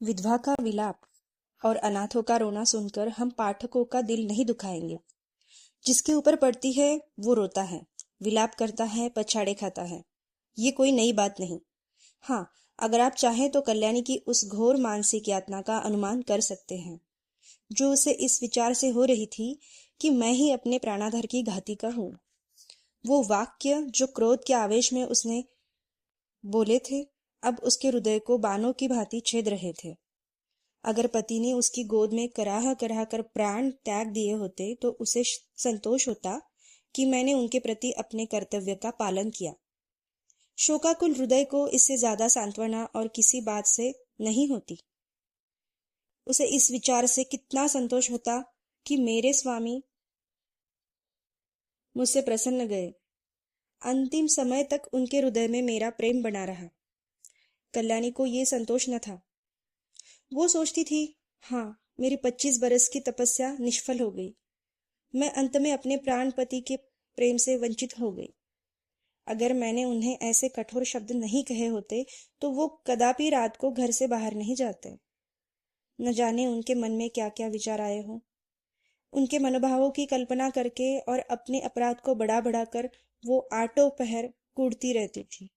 विधवा का विलाप और अनाथों का रोना सुनकर हम पाठकों का दिल नहीं दुखाएंगे। जिसके ऊपर पड़ती है वो रोता है, विलाप करता है, पछाड़े खाता है। ये कोई नई बात नहीं। हाँ, अगर आप चाहें तो कल्याणी की उस घोर मानसिक यातना का अनुमान कर सकते हैं, जो उसे इस विचार से हो रही थी कि मैं ही अपने प्राणाधार की घातिका हूँ। वो वाक्य जो क्रोध के आवेश में उसने बोले थे, अब उसके हृदय को बाणों की भांति छेद रहे थे। अगर पति ने उसकी गोद में कराह कराह कर प्राण त्याग दिए होते तो उसे संतोष होता कि मैंने उनके प्रति अपने कर्तव्य का पालन किया। शोकाकुल हृदय को इससे ज्यादा सांत्वना और किसी बात से नहीं होती। उसे इस विचार से कितना संतोष होता कि मेरे स्वामी मुझसे प्रसन्न गए। अंतिम समय तक उनके हृदय में मेरा प्रेम बना रहा। कल्याणी को ये संतोष न था। वो सोचती थी, हाँ, मेरी 25 बरस की तपस्या निष्फल हो गई। मैं अंत में अपने प्राण पति के प्रेम से वंचित हो गई। अगर मैंने उन्हें ऐसे कठोर शब्द नहीं कहे होते तो वो कदापि रात को घर से बाहर नहीं जाते। न जाने उनके मन में क्या क्या विचार आए हों। उनके मनोभावों की कल्पना करके और अपने अपराध को बढ़ा बढ़ा कर वो आठों पहर कूदती रहती थी।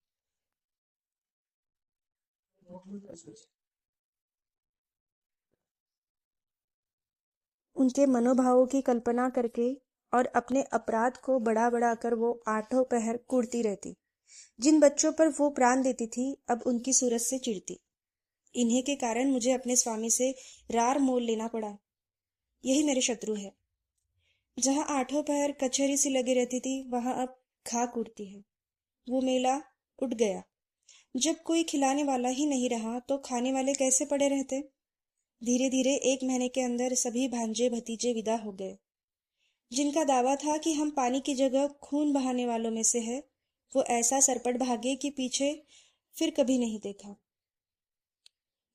उनके मनोभावों की कल्पना करके और अपने अपराध को बढ़ा बढ़ा कर वो आठों पहर कूदती रहती। जिन बच्चों पर वो प्राण देती थी अब उनकी सूरत से चिढ़ती। इन्हीं के कारण मुझे अपने स्वामी से रार मोल लेना पड़ा। यही मेरे शत्रु है। जहाँ आठों पहर कचहरी सी लगी रहती थी वहां अब खाक उड़ती है। वो मेला उठ गया। जब कोई खिलाने वाला ही नहीं रहा तो खाने वाले कैसे पड़े रहते। धीरे धीरे 1 महीने के अंदर सभी भांजे भतीजे विदा हो गए। जिनका दावा था कि हम पानी की जगह खून बहाने वालों में से है, वो ऐसा सरपट भागे कि पीछे फिर कभी नहीं देखा।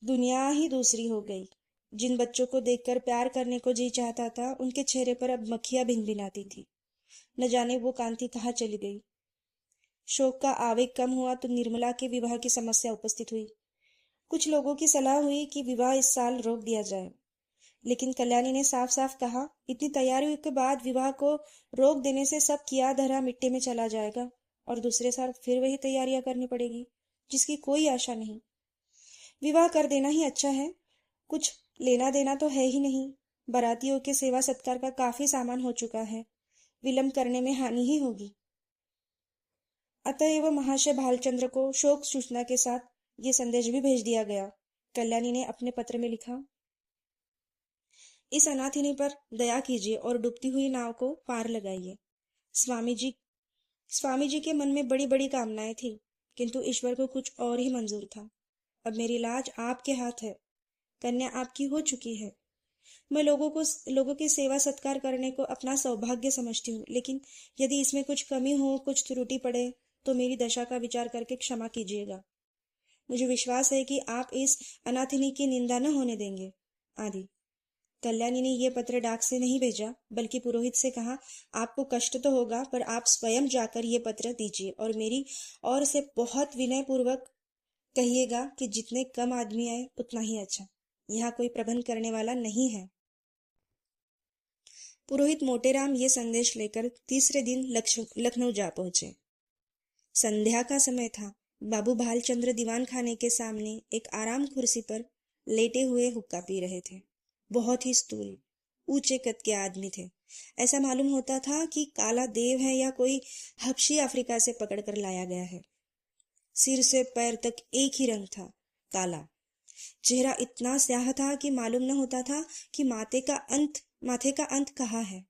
दुनिया ही दूसरी हो गई। जिन बच्चों को देखकर प्यार करने को जी चाहता था उनके चेहरे पर अब मक्खियां भिनभिनाती थी। न जाने वो कांति कहाँ चली गई। शोक का आवेग कम हुआ तो निर्मला के विवाह की समस्या उपस्थित हुई। कुछ लोगों की सलाह हुई कि विवाह इस साल रोक दिया जाए, लेकिन कल्याणी ने साफ साफ कहा, इतनी तैयारी के बाद विवाह को रोक देने से सब किया धरा मिट्टी में चला जाएगा और दूसरे साल फिर वही तैयारियां करनी पड़ेगी जिसकी कोई आशा नहीं। विवाह कर देना ही अच्छा है। कुछ लेना देना तो है ही नहीं। बारातियों के सेवा सत्कार का काफी सामान हो चुका है। विलंब करने में हानि ही होगी। अतएव महाशय भालचंद्र को शोक सूचना के साथ ये संदेश भी भेज दिया गया। कल्याणी ने अपने पत्र में लिखा, इस अनाथिनी पर दया कीजिए और डूबती हुई नाव को पार लगाइए। स्वामी जी के मन में बड़ी बड़ी कामनाएं थी, किंतु ईश्वर को कुछ और ही मंजूर था। अब मेरी लाज आपके हाथ है। कन्या आपकी हो चुकी है। मैं लोगों की सेवा सत्कार करने को अपना सौभाग्य समझती हूँ, लेकिन यदि इसमें कुछ कमी हो, कुछ त्रुटि पड़े तो मेरी दशा का विचार करके क्षमा कीजिएगा। मुझे विश्वास है कि आप इस अनाथिनी की निंदा न होने देंगे। आदि। कल्याणी ने यह पत्र डाक से नहीं भेजा, बल्कि पुरोहित से कहा, आपको कष्ट तो होगा पर आप स्वयं जाकर ये पत्र दीजिए और मेरी ओर से बहुत विनय पूर्वक कहिएगा कि जितने कम आदमी आए उतना ही अच्छा। यहाँ कोई प्रबंध करने वाला नहीं है। पुरोहित मोटेराम ये संदेश लेकर तीसरे दिन लखनऊ जा पहुंचे। संध्या का समय था। बाबू भालचंद्र दीवान खाने के सामने एक आराम कुर्सी पर लेटे हुए हुक्का पी रहे थे। बहुत ही स्थूल, ऊंचे कद के आदमी थे। ऐसा मालूम होता था कि काला देव है या कोई हबशी अफ्रीका से पकड़कर लाया गया है। सिर से पैर तक एक ही रंग था, काला। चेहरा इतना स्याह था कि मालूम न होता था कि माथे का अंत कहाँ है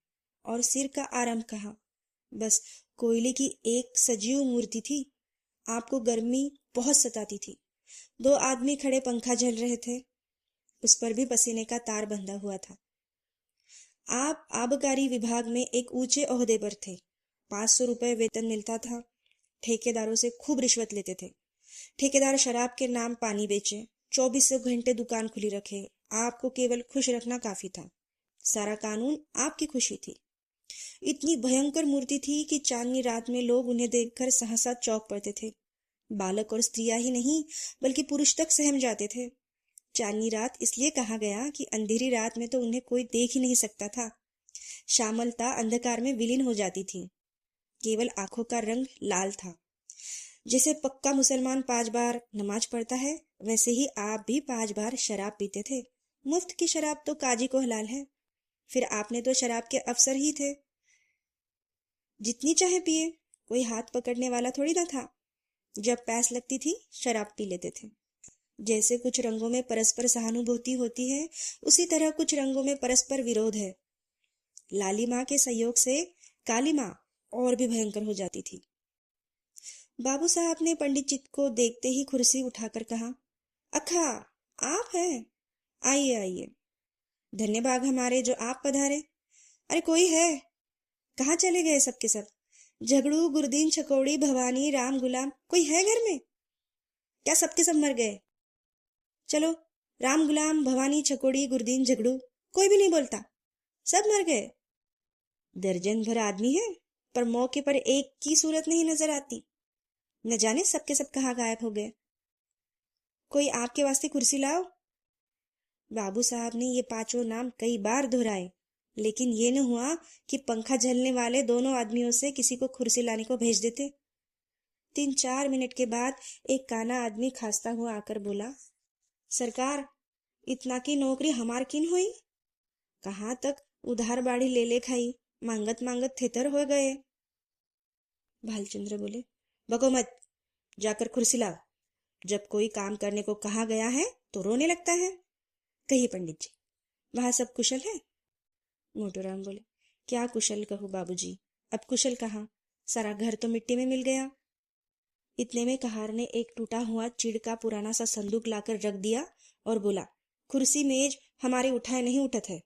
और सिर का आरंभ कहाँ। बस कोयले की एक सजीव मूर्ति थी। आपको गर्मी बहुत सताती थी। 2 आदमी खड़े पंखा झल रहे थे। उस पर भी पसीने का तार बंधा हुआ था। आप आबकारी विभाग में एक ऊंचे ओहदे पर थे। 500 रुपए वेतन मिलता था। ठेकेदारों से खूब रिश्वत लेते थे। ठेकेदार शराब के नाम पानी बेचे, 24 घंटे दुकान खुली रखे। आपको केवल खुश रखना काफी था। सारा कानून आपकी खुशी थी। इतनी भयंकर मूर्ति थी कि चांदनी रात में लोग उन्हें देखकर सहसा चौंक पड़ते थे। बालक और स्त्रियां ही नहीं बल्कि पुरुष तक सहम जाते थे। चांदनी रात इसलिए कहा गया कि अंधेरी रात में तो उन्हें कोई देख ही नहीं सकता था। श्यामलता अंधकार में विलीन हो जाती थी। केवल आंखों का रंग लाल था। जैसे पक्का मुसलमान 5 बार नमाज पढ़ता है, वैसे ही आप भी 5 बार शराब पीते थे। मुफ्त की शराब तो काजी को हलाल है। फिर आपने तो शराब के अफसर ही थे, जितनी चाहे पिए, कोई हाथ पकड़ने वाला थोड़ी ना था। जब प्यास लगती थी शराब पी लेते थे। जैसे कुछ रंगों में परस्पर सहानुभूति होती है, उसी तरह कुछ रंगों में परस्पर विरोध है। लाली माँ के सहयोग से काली माँ और भी भयंकर हो जाती थी। बाबू साहब ने पंडित जी को देखते ही कुर्सी उठाकर कहा, अखा आप हैं? आइए आइए। धन्यवाद हमारे जो आप पधारे। अरे कोई है? कहाँ चले गए सबके सब? झगड़ू, गुरदीन, छकोड़ी, भवानी, राम, गुलाम, कोई है घर में? क्या सबके सब मर गए? चलो, राम, गुलाम, भवानी, छकोड़ी, गुरदीन, झगड़ू, कोई भी नहीं बोलता, सब मर गए। दर्जन भर आदमी है, पर मौके पर एक की सूरत नहीं नजर आती। न जाने सबके सब कहाँ गायब हो गए। कोई आपके वास्ते कुर्सी लाओ। बाबू साहब ने ये 5 नाम कई बार दोहराए, लेकिन ये न हुआ कि पंखा झलने वाले दोनों आदमियों से किसी को कुर्सी लाने को भेज देते। 3-4 मिनट के बाद एक काना आदमी खांसता हुआ आकर बोला, सरकार, इतना की नौकरी हमार किन हुई? कहाँ तक उधार बाड़ी ले ले खाई, मांगत मांगत थेतर हो गए। भालचंद्र बोले, बको मत, जाकर कुर्सी लाओ। जब कोई काम करने को कहा गया है तो रोने लगता है। कहिए पंडित जी, वहां सब कुशल है? मोटूराम बोले, क्या कुशल कहूँ बाबूजी, अब कुशल कहाँ, सारा घर तो मिट्टी में मिल गया। इतने में कहार ने एक टूटा हुआ चिड़ का पुराना सा संदूक लाकर रख दिया और बोला, कुर्सी मेज हमारे उठाए नहीं उठत है।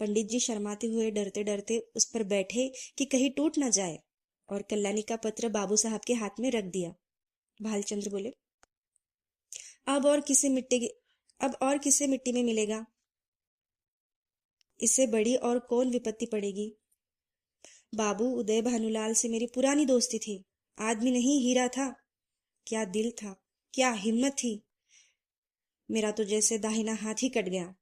पंडित जी शर्माते हुए डरते डरते उस पर बैठे कि कहीं टूट न जाए, और कल्याणी का पत्र बाबू साहब के हाथ में रख दिया। भालचंद्र बोले, अब और किसे मिट्टी में मिलेगा? इससे बड़ी और कौन विपत्ति पड़ेगी? बाबू उदय भानुलाल से मेरी पुरानी दोस्ती थी। आदमी नहीं, हीरा था। क्या दिल था, क्या हिम्मत थी। मेरा तो जैसे दाहिना हाथ ही कट गया।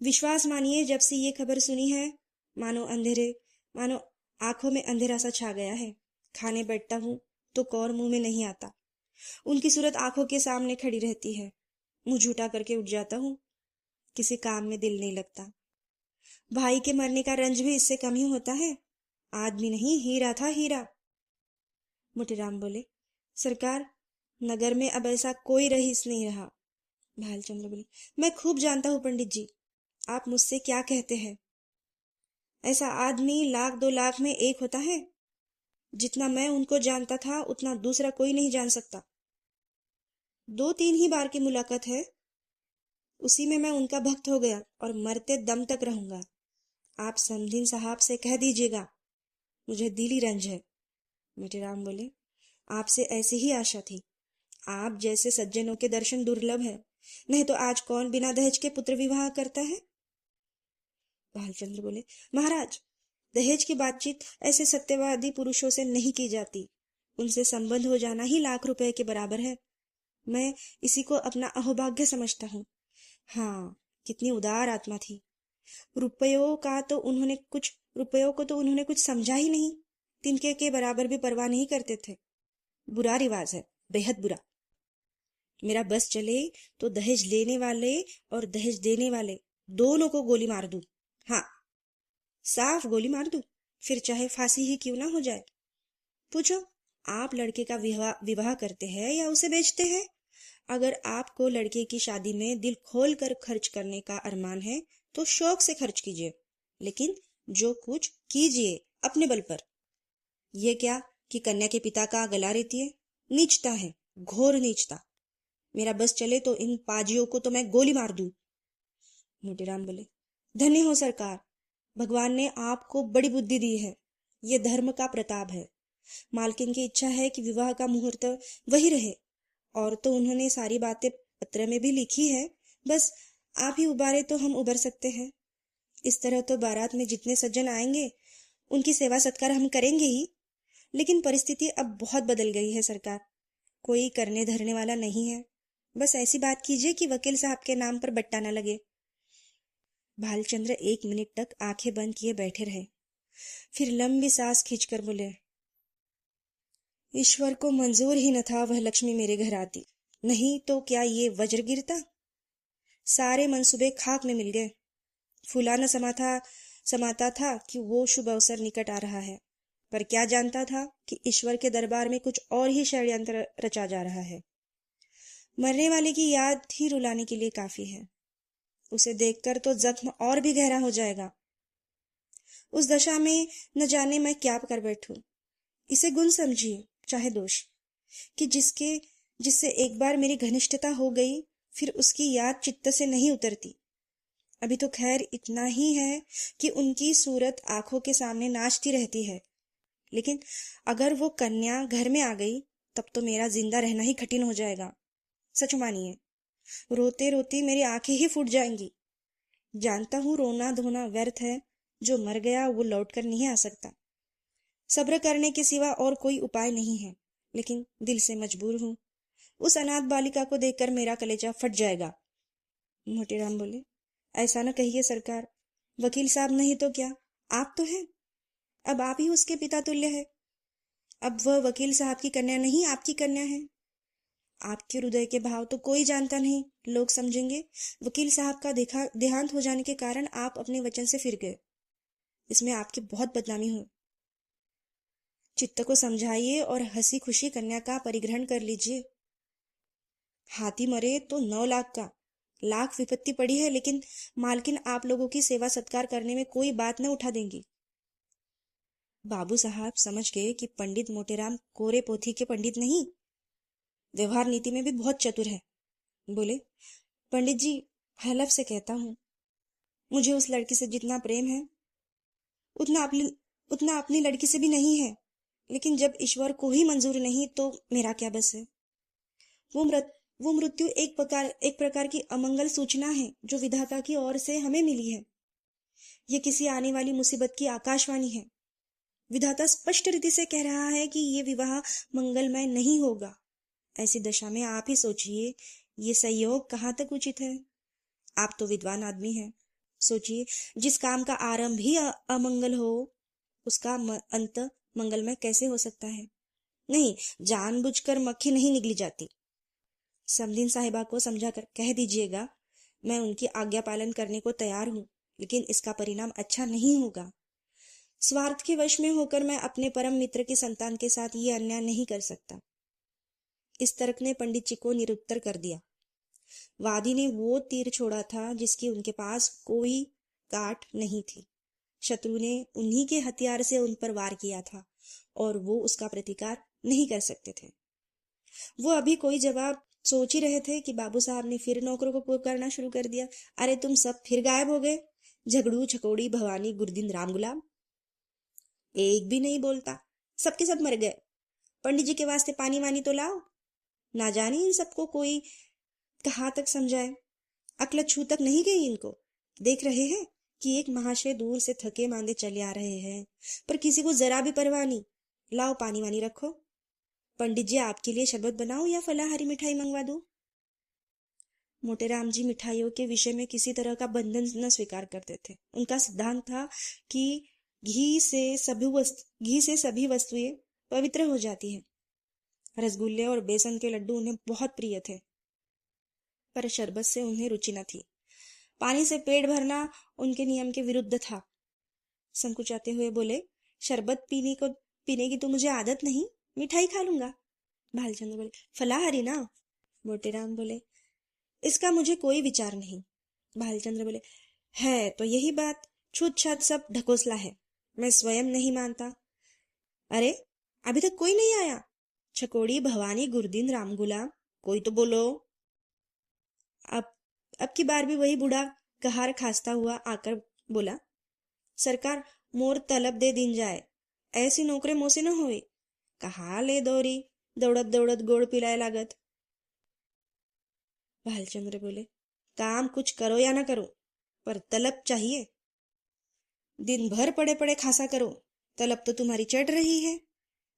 विश्वास मानिए, जब से ये खबर सुनी है, मानो आंखों में अंधेरा सा छा गया है। खाने बैठता हूँ तो कौर मुंह में नहीं आता। उनकी सूरत आंखों के सामने खड़ी रहती है। मुंह झूठा करके उठ जाता हूँ। किसी काम में दिल नहीं लगता। भाई के मरने का रंज भी इससे कम ही होता है। आदमी नहीं, हीरा था, हीरा। मोतीराम बोले, सरकार, नगर में अब ऐसा कोई रईस नहीं रहा। भालचंद्र बोले, मैं खूब जानता हूँ पंडित जी, आप मुझसे क्या कहते हैं। ऐसा आदमी 1,00,000-2,00,000 में एक होता है। जितना मैं उनको जानता था उतना दूसरा कोई नहीं जान सकता। 2-3 ही बार की मुलाकात है, उसी में मैं उनका भक्त हो गया और मरते दम तक रहूंगा। आप समधीन साहब से कह दीजिएगा, मुझे दिली रंज है। मोतीराम बोले, आपसे ऐसी ही आशा थी। आप जैसे सज्जनों के दर्शन दुर्लभ है, नहीं तो आज कौन बिना दहेज के पुत्र विवाह करता है। भालचंद्र बोले, महाराज, दहेज की बातचीत ऐसे सत्यवादी पुरुषों से नहीं की जाती। उनसे संबंध हो जाना ही लाख रुपए के बराबर है। मैं इसी को अपना अहोभाग्य समझता हूँ। हाँ, कितनी उदार आत्मा थी। रुपयों को तो उन्होंने कुछ समझा ही नहीं। तिनके के बराबर भी परवाह नहीं करते थे। बुरा रिवाज है, बेहद बुरा। मेरा बस चले तो दहेज लेने वाले और दहेज देने वाले दोनों को गोली मार दूं। हाँ, साफ गोली मार दूं, फिर चाहे फांसी ही क्यों ना हो जाए। पूछो, आप लड़के का विवाह करते हैं या उसे बेचते हैं? अगर आपको लड़के की शादी में दिल खोल कर खर्च करने का अरमान है तो शौक से खर्च कीजिए, लेकिन जो कुछ कीजिए अपने बल पर। यह क्या कि कन्या के पिता का गला रेतिए? नीचता है, घोर नीचता। मेरा बस चले तो इन पाजियों को तो मैं गोली मार दूं। मोतीराम बोले, धन्य हो सरकार, भगवान ने आपको बड़ी बुद्धि दी है। ये धर्म का प्रताप है। मालकिन की इच्छा है कि विवाह का मुहूर्त वही रहे, और तो उन्होंने सारी बातें पत्र में भी लिखी है। बस आप ही उबारे तो हम उबर सकते हैं। इस तरह तो बारात में जितने सज्जन आएंगे उनकी सेवा सत्कार हम करेंगे ही, लेकिन परिस्थिति अब बहुत बदल गई है सरकार। कोई करने धरने वाला नहीं है। बस ऐसी बात कीजिए कि वकील साहब के नाम पर बट्टा न लगे। भालचंद्र 1 मिनट तक आंखें बंद किए बैठे रहे, फिर लंबी सांस खींचकर बोले, ईश्वर को मंजूर ही न था वह लक्ष्मी मेरे घर आती, नहीं तो क्या ये वज्र गिरता। सारे मंसूबे खाक में मिल गए। फूला न समाता था कि वो शुभ अवसर निकट आ रहा है, पर क्या जानता था कि ईश्वर के दरबार में कुछ और ही षड्यंत्र रचा जा रहा है। मरने वाले की याद ही रुलाने के लिए काफी है। उसे देखकर तो जख्म और भी गहरा हो जाएगा। उस दशा में न जाने मैं क्या कर बैठूं। इसे गुण समझिए चाहे दोष, कि जिससे एक बार मेरी घनिष्ठता हो गई, फिर उसकी याद चित्त से नहीं उतरती। अभी तो खैर इतना ही है कि उनकी सूरत आंखों के सामने नाचती रहती है, लेकिन अगर वो कन्या घर में आ गई तब तो मेरा जिंदा रहना ही कठिन हो जाएगा। सच मानिए, रोते रोते मेरी आंखें ही फूट जाएंगी। जानता हूँ रोना धोना व्यर्थ है, जो मर गया वो लौट कर नहीं आ सकता। सब्र करने के सिवा और कोई उपाय नहीं है, लेकिन दिल से मजबूर हूँ। उस अनाथ बालिका को देखकर मेरा कलेजा फट जाएगा। मोतीराम बोले, ऐसा न कहिए सरकार, वकील साहब नहीं तो क्या, आप तो हैं। अब आप ही उसके पिता तुल्य है। अब वह वकील साहब की कन्या नहीं, आपकी कन्या है। आपके हृदय के भाव तो कोई जानता नहीं। लोग समझेंगे वकील साहब का देहांत हो जाने के कारण आप अपने वचन से फिर गए। इसमें आपकी बहुत बदनामी हो। चित्त को समझाइए और हंसी खुशी कन्या का परिग्रहण कर लीजिए। हाथी मरे तो 9 लाख का लाख विपत्ति पड़ी है, लेकिन मालकिन आप लोगों की सेवा सत्कार करने में कोई बात न उठा देंगी। बाबू साहब समझ गए कि पंडित मोटेराम कोरे पोथी के पंडित नहीं, व्यवहार नीति में भी बहुत चतुर है। बोले, पंडित जी, हलफ से कहता हूँ, मुझे उस लड़की से जितना प्रेम है उतना अपनी लड़की से भी नहीं है, लेकिन जब ईश्वर को ही मंजूर नहीं तो मेरा क्या बस है। वो मृत्यु एक प्रकार की अमंगल सूचना है जो विधाता की ओर से हमें मिली है। ये किसी आने वाली मुसीबत की आकाशवाणी है। विधाता स्पष्ट रीति से कह रहा है कि ये विवाह मंगलमय नहीं होगा। ऐसी दशा में आप ही सोचिए, ये संयोग कहाँ तक उचित है। आप तो विद्वान आदमी हैं, सोचिए, जिस काम का आरंभ ही अमंगल हो, उसका अंत मंगलमय कैसे हो सकता है। नहीं, जानबूझकर मक्खी नहीं निगली जाती। समदीन साहिबा को समझाकर कह दीजिएगा, मैं उनकी आज्ञा पालन करने को तैयार हूँ, लेकिन इसका परिणाम अच्छा नहीं होगा। स्वार्थ के वश में होकर मैं अपने परम मित्र की संतान के साथ ये अन्याय नहीं कर सकता। इस तर्क ने पंडित जी को निरुत्तर कर दिया। वादी ने वो तीर छोड़ा था जिसकी उनके पास कोई काट नहीं थी। शत्रु ने उन्हीं के हथियार से उन पर वार किया था और वो उसका प्रतिकार नहीं कर सकते थे। वो अभी कोई जवाब सोच ही रहे थे कि बाबू साहब ने फिर नौकरों को पुकारना शुरू कर दिया। अरे तुम सब फिर गायब हो गए, झगड़ू छकोड़ी भवानी गुरदीन राम गुलाम। एक भी नहीं बोलता, सबके सब मर गए। पंडित जी के वास्ते पानी वानी तो लाओ। ना जाने इन सबको कोई कहाँ तक समझाए। अक्ल छू तक नहीं गई इनको। देख रहे हैं कि एक महाशय दूर से थके मांदे चले आ रहे हैं, पर किसी को जरा भी परवाह नहीं। लाओ पानी वानी रखो। पंडित जी, आपके लिए शरबत बनाऊं या फलाहारी मिठाई मंगवा दूं? मोटेराम जी मिठाइयों के विषय में किसी तरह का बंधन न स्वीकार करते थे। उनका सिद्धांत था कि घी से सभी वस्तुएं पवित्र हो जाती हैं। रसगुल्ले और बेसन के लड्डू उन्हें बहुत प्रिय थे, पर शरबत से उन्हें रुचि न थी। पानी से पेट भरना उनके नियम के विरुद्ध था। संकुचाते हुए बोले, शरबत पीने की तो मुझे आदत नहीं, मिठाई खा लूंगा। भालचंद्र बोले, फलाहारी ना। मोटेराम बोले, इसका मुझे कोई विचार नहीं। भालचंद्र बोले, है तो यही बात, छूत छात सब ढकोसला है, मैं स्वयं नहीं मानता। अरे अभी तक कोई नहीं आया? छकोड़ी भवानी गुरदीन राम गुलाम, कोई तो बोलो। अब की बार भी वही बूढ़ा कहार खास्ता हुआ आकर बोला, सरकार, मोर तलब दे दिन जाए, ऐसी नौकरे मोसे न होए। कहा ले दौरी, दौड़त दौड़त गोड़ पिलाए लागत। भालचंद्र बोले, काम कुछ करो या ना करो, पर तलब चाहिए। दिन भर पड़े पड़े खासा करो, तलब तो तुम्हारी चढ़ रही है।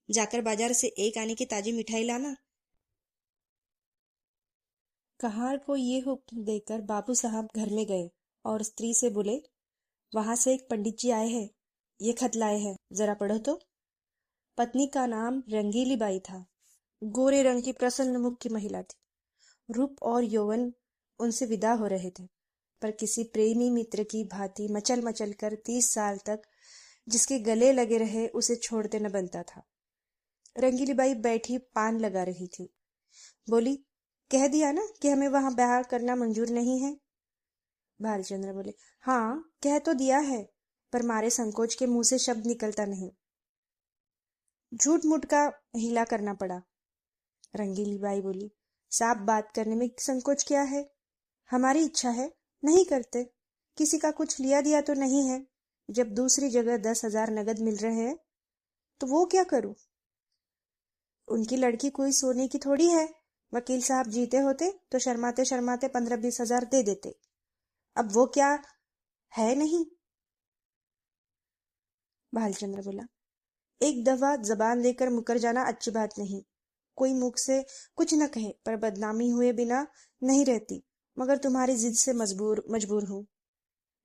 जाकर बाजार से एक आने की ताजी मिठाई लाना। कहार को ये हुक्म देकर बाबू साहब घर में गए और स्त्री से बोले, वहां से एक पंडित जी आए हैं, ये खत लाए हैं, जरा पढ़ो तो। पत्नी का नाम रंगीली बाई था। गोरे रंग की प्रसन्न मुख की महिला थी। रूप और यौवन उनसे विदा हो रहे थे, पर किसी प्रेमी मित्र की भांति मचल मचल कर 30 साल तक जिसके गले लगे रहे उसे छोड़ते न बनता था। रंगीली बाई बैठी पान लगा रही थी। बोली, कह दिया ना कि हमें वहां ब्याह करना मंजूर नहीं है। भालचंद्र बोले, हाँ कह तो दिया है, पर मारे संकोच के मुंह से शब्द निकलता नहीं। झूठ मूठ का हीला करना पड़ा। रंगीली बाई बोली, साफ बात करने में संकोच क्या है? हमारी इच्छा है, नहीं करते। किसी का कुछ लिया दिया तो नहीं है। जब दूसरी जगह 10,000 नगद मिल रहे हैं तो वो क्या करूं? उनकी लड़की कोई सोने की थोड़ी है। वकील साहब जीते होते तो शर्माते शर्माते 15-20 हजार दे देते। अब वो क्या है नहीं। भालचंद्र बोला, एक दफा जबान लेकर मुकर जाना अच्छी बात नहीं। कोई मुख से कुछ न कहे पर बदनामी हुए बिना नहीं रहती, मगर तुम्हारी जिद से मजबूर हूं।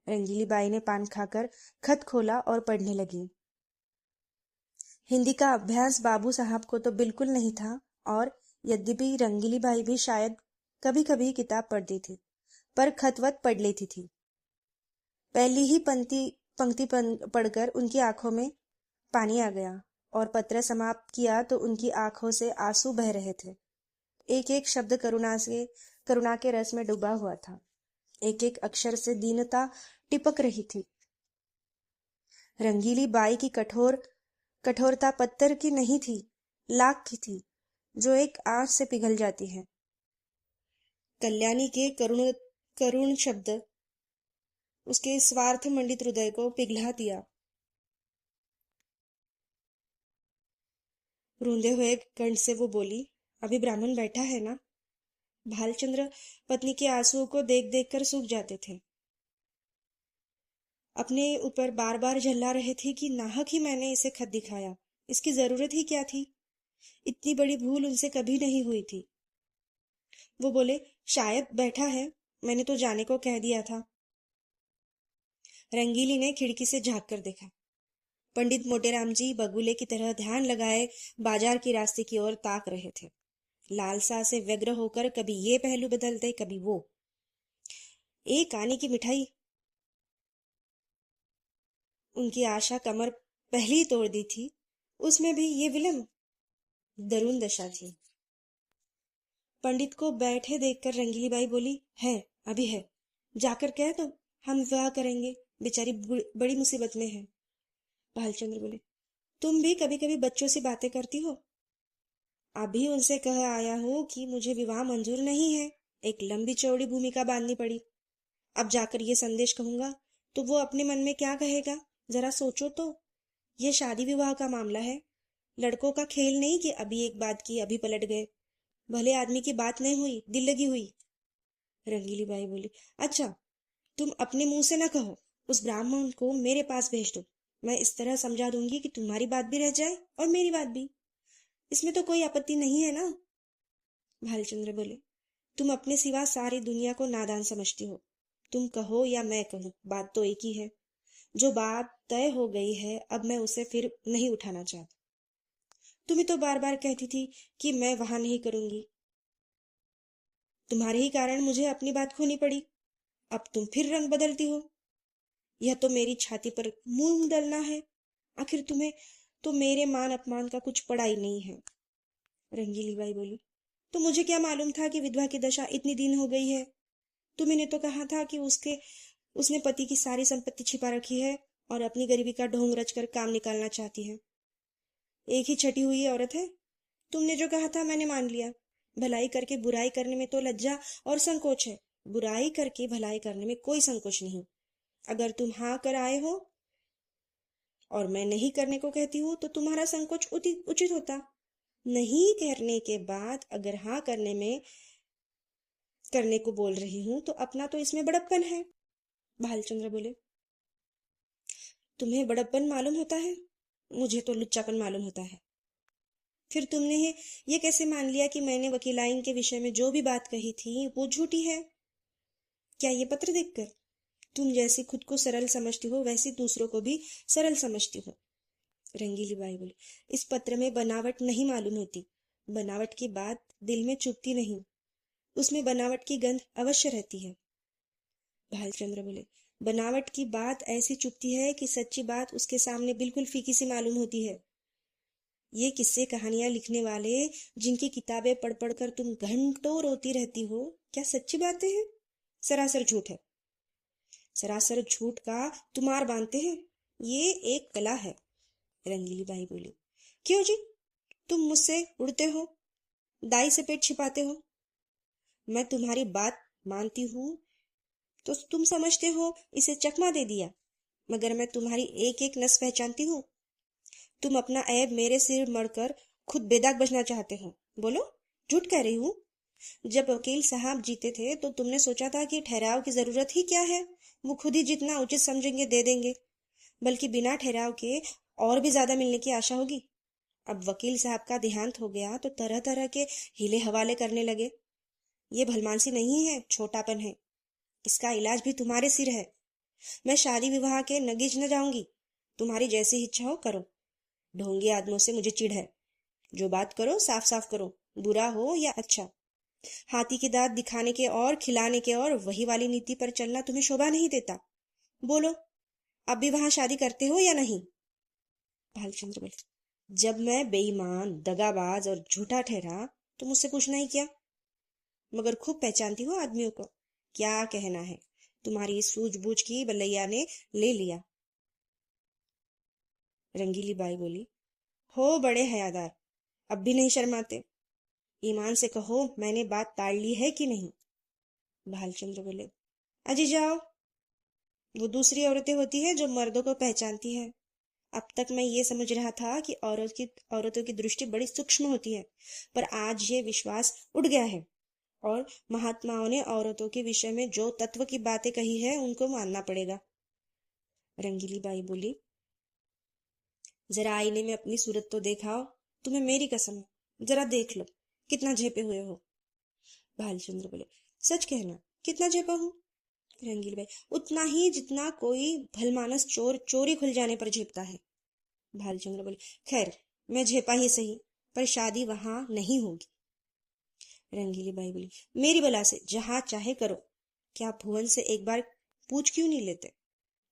रंगीली बाई ने पान खाकर खत खोला और पढ़ने लगी। हिंदी का अभ्यास बाबू साहब को तो बिल्कुल नहीं था, और यद्यपि रंगीली बाई भी शायद कभी कभी किताब पढ़ती थी, पर खतवत पढ़ लेती थी। पहली ही पंक्ति पढ़कर उनकी आंखों में पानी आ गया, और पत्र समाप्त किया तो उनकी आंखों से आंसू बह रहे थे। एक एक शब्द करुणा के रस में डूबा हुआ था। एक एक अक्षर से दीनता टिपक रही थी। रंगीली बाई की कठोरता पत्थर की नहीं थी, लाख की थी, जो एक आंच से पिघल जाती है। कल्याणी के करुण शब्द उसके स्वार्थ मंडित हृदय को पिघला दिया। रूंधे हुए कंठ से वो बोली, अभी ब्राह्मण बैठा है ना? भालचंद्र पत्नी के आंसुओं को देख देख कर सूख जाते थे। अपने ऊपर बार बार झल्ला रहे थे कि नाहक ही मैंने इसे खत दिखाया। इसकी जरूरत ही क्या थी? इतनी बड़ी भूल उनसे कभी नहीं हुई थी। वो बोले, शायद बैठा है, मैंने तो जाने को कह दिया था। रंगीली ने खिड़की से झांक कर देखा। पंडित मोटेराम जी बगुले की तरह ध्यान लगाए बाजार की रास्ते की ओर ताक रहे थे। लालसा से व्यग्र होकर कभी ये पहलू बदलते, कभी वो। एक आने की मिठाई। उनकी आशा कमर पहले ही तोड़ दी थी, उसमें भी ये विलंब। दरुण दशा थी। पंडित को बैठे देखकर रंगीली बाई बोली, है, अभी है, जाकर कह दो हम विवाह करेंगे, बेचारी बड़ी मुसीबत में है। भालचंद्र बोले, तुम भी कभी कभी बच्चों से बातें करती हो। अभी उनसे कह आया हूं कि मुझे विवाह मंजूर नहीं है। एक लंबी चौड़ी भूमिका बांधनी पड़ी। अब जाकर ये संदेश कहूंगा तो वो अपने मन में क्या कहेगा, जरा सोचो तो। ये शादी विवाह का मामला है, लड़कों का खेल नहीं कि अभी एक बात की अभी पलट गए। भले आदमी की बात नहीं हुई, दिल लगी हुई। रंगीली बाई बोली, अच्छा, तुम अपने मुंह से न कहो, उस ब्राह्मण को मेरे पास भेज दो। मैं इस तरह समझा दूंगी कि तुम्हारी बात भी रह जाए और मेरी बात भी। इसमें तो कोई आपत्ति नहीं है ना? भालचंद्र बोले, तुम अपने सिवा सारी दुनिया को नादान समझती हो। तुम कहो या मैं कहूं, बात तो एक ही है। जो बात तय हो गई है, अब मैं उसे फिर नहीं उठाना चाहती। तुम्हें तो बार बार कहती थी कि मैं वहां नहीं करूंगी। तुम्हारे ही कारण मुझे अपनी बात खोनी पड़ी। अब तुम फिर रंग बदलती हो। यह तो मेरी छाती पर मूंग डलना है। आखिर तुम्हें तो मेरे मान अपमान का कुछ पड़ा ही नहीं है। रंगीली बाई बोली, तो मुझे क्या मालूम था कि विधवा की दशा इतनी दिन हो गई है। तुमने तो कहा था कि उसने पति की सारी संपत्ति छिपा रखी है और अपनी गरीबी का ढोंग रचकर काम निकालना चाहती है। एक ही छटी हुई औरत है। तुमने जो कहा था मैंने मान लिया। भलाई करके बुराई करने में तो लज्जा और संकोच है, बुराई करके भलाई करने में कोई संकोच नहीं। अगर तुम हाँ कर आए हो और मैं नहीं करने को कहती हूँ तो तुम्हारा संकोच उचित होता। नहीं करने के बाद अगर हाँ करने को बोल रही हूँ तो अपना तो इसमें बड़प्पन है। भालचंद्र बोले, तुम्हें बड़प्पन मालूम होता है, मुझे तो लुच्चापन मालूम होता है। फिर तुमने ये कैसे मान लिया कि मैंने वकीलाइन के विषय में जो भी बात कही थी वो झूठी है? क्या ये पत्र देखकर? तुम जैसी खुद को सरल समझती हो वैसी दूसरों को भी सरल समझती हो। रंगीली बाई बोली, इस पत्र में बनावट नहीं मालूम होती। बनावट की बात दिल में चुभती नहीं, उसमें बनावट की गंध अवश्य रहती है। भालचंद्र बोले, बनावट की बात ऐसी चुभती है कि सच्ची बात उसके सामने बिल्कुल फीकी सी मालूम होती है। ये किस्से कहानियां लिखने वाले जिनकी किताबें पढ़ पढ़ कर तुम घंटों रोती रहती हो, क्या सच्ची बातें हैं? सरासर झूठ है। सरासर झूठ का तुम्हार बांधते हैं, ये एक कला है। रंगीली बाई बोली, क्यों जी, तुम मुझसे उड़ते हो, दाई से पेट छिपाते हो? मैं तुम्हारी बात मानती हूँ तो तुम समझते हो इसे चकमा दे दिया, मगर मैं तुम्हारी एक एक नस पहचानती हूँ। तुम अपना ऐब मेरे सिर मढ़कर खुद बेदाग बचना चाहते हो। बोलो, झूठ कह रही हूँ? जब वकील साहब जीते थे तो तुमने सोचा था कि ठहराव की जरूरत ही क्या है, वो खुद ही जितना उचित समझेंगे दे देंगे, बल्कि बिना ठहराव के और भी ज्यादा मिलने की आशा होगी। अब वकील साहब का देहांत हो गया तो तरह तरह के हीले हवाले करने लगे। ये भलमानसी नहीं है, छोटापन है। इसका इलाज भी तुम्हारे सिर है। मैं शादी विवाह के नगीज न जाऊंगी, तुम्हारी जैसी इच्छा हो करो। ढोंगी आदमियों से मुझे चिढ़ है। जो बात करो साफ साफ करो, बुरा हो या अच्छा। हाथी की दांत दिखाने के और खिलाने के और वही वाली नीति पर चलना तुम्हें शोभा नहीं देता। बोलो, अब भी वहां शादी करते हो या नहीं? भालचंद्र बोले, जब मैं बेईमान, दगाबाज और झूठा ठहरा तो मुझसे पूछना ही क्या? मगर खूब पहचानती हो आदमियों को। क्या कहना है, तुम्हारी सूझबूझ की बलैया ने ले लिया। रंगीली बाई बोली, हो बड़े हयादार, अब भी नहीं शर्माते? ईमान से कहो, मैंने बात ताड़ ली है कि नहीं? भालचंद्र बोले, अजी जाओ, वो दूसरी औरतें होती है जो मर्दों को पहचानती है। अब तक मैं ये समझ रहा था कि औरतों की दृष्टि बड़ी सूक्ष्म होती है, पर आज ये विश्वास उठ गया है और महात्माओं ने औरतों के विषय में जो तत्व की बातें कही है उनको मानना पड़ेगा। रंगीली बाई बोली, जरा आईने में अपनी सूरत तो देखाओ, तुम्हें मेरी कसम है, जरा देख लो कितना झेपे हुए हो। भालचंद्र बोले, सच कहना, कितना झेपा हूँ? रंगीली बाई, उतना ही जितना कोई भलमानस चोर चोरी खुल जाने पर झेपता है। भालचंद्र बोले, खैर मैं झेपा ही सही, पर शादी वहां नहीं होगी। रंगीली बाई बोली, मेरी बला से जहां चाहे करो, क्या भुवन से एक बार पूछ क्यों नहीं लेते?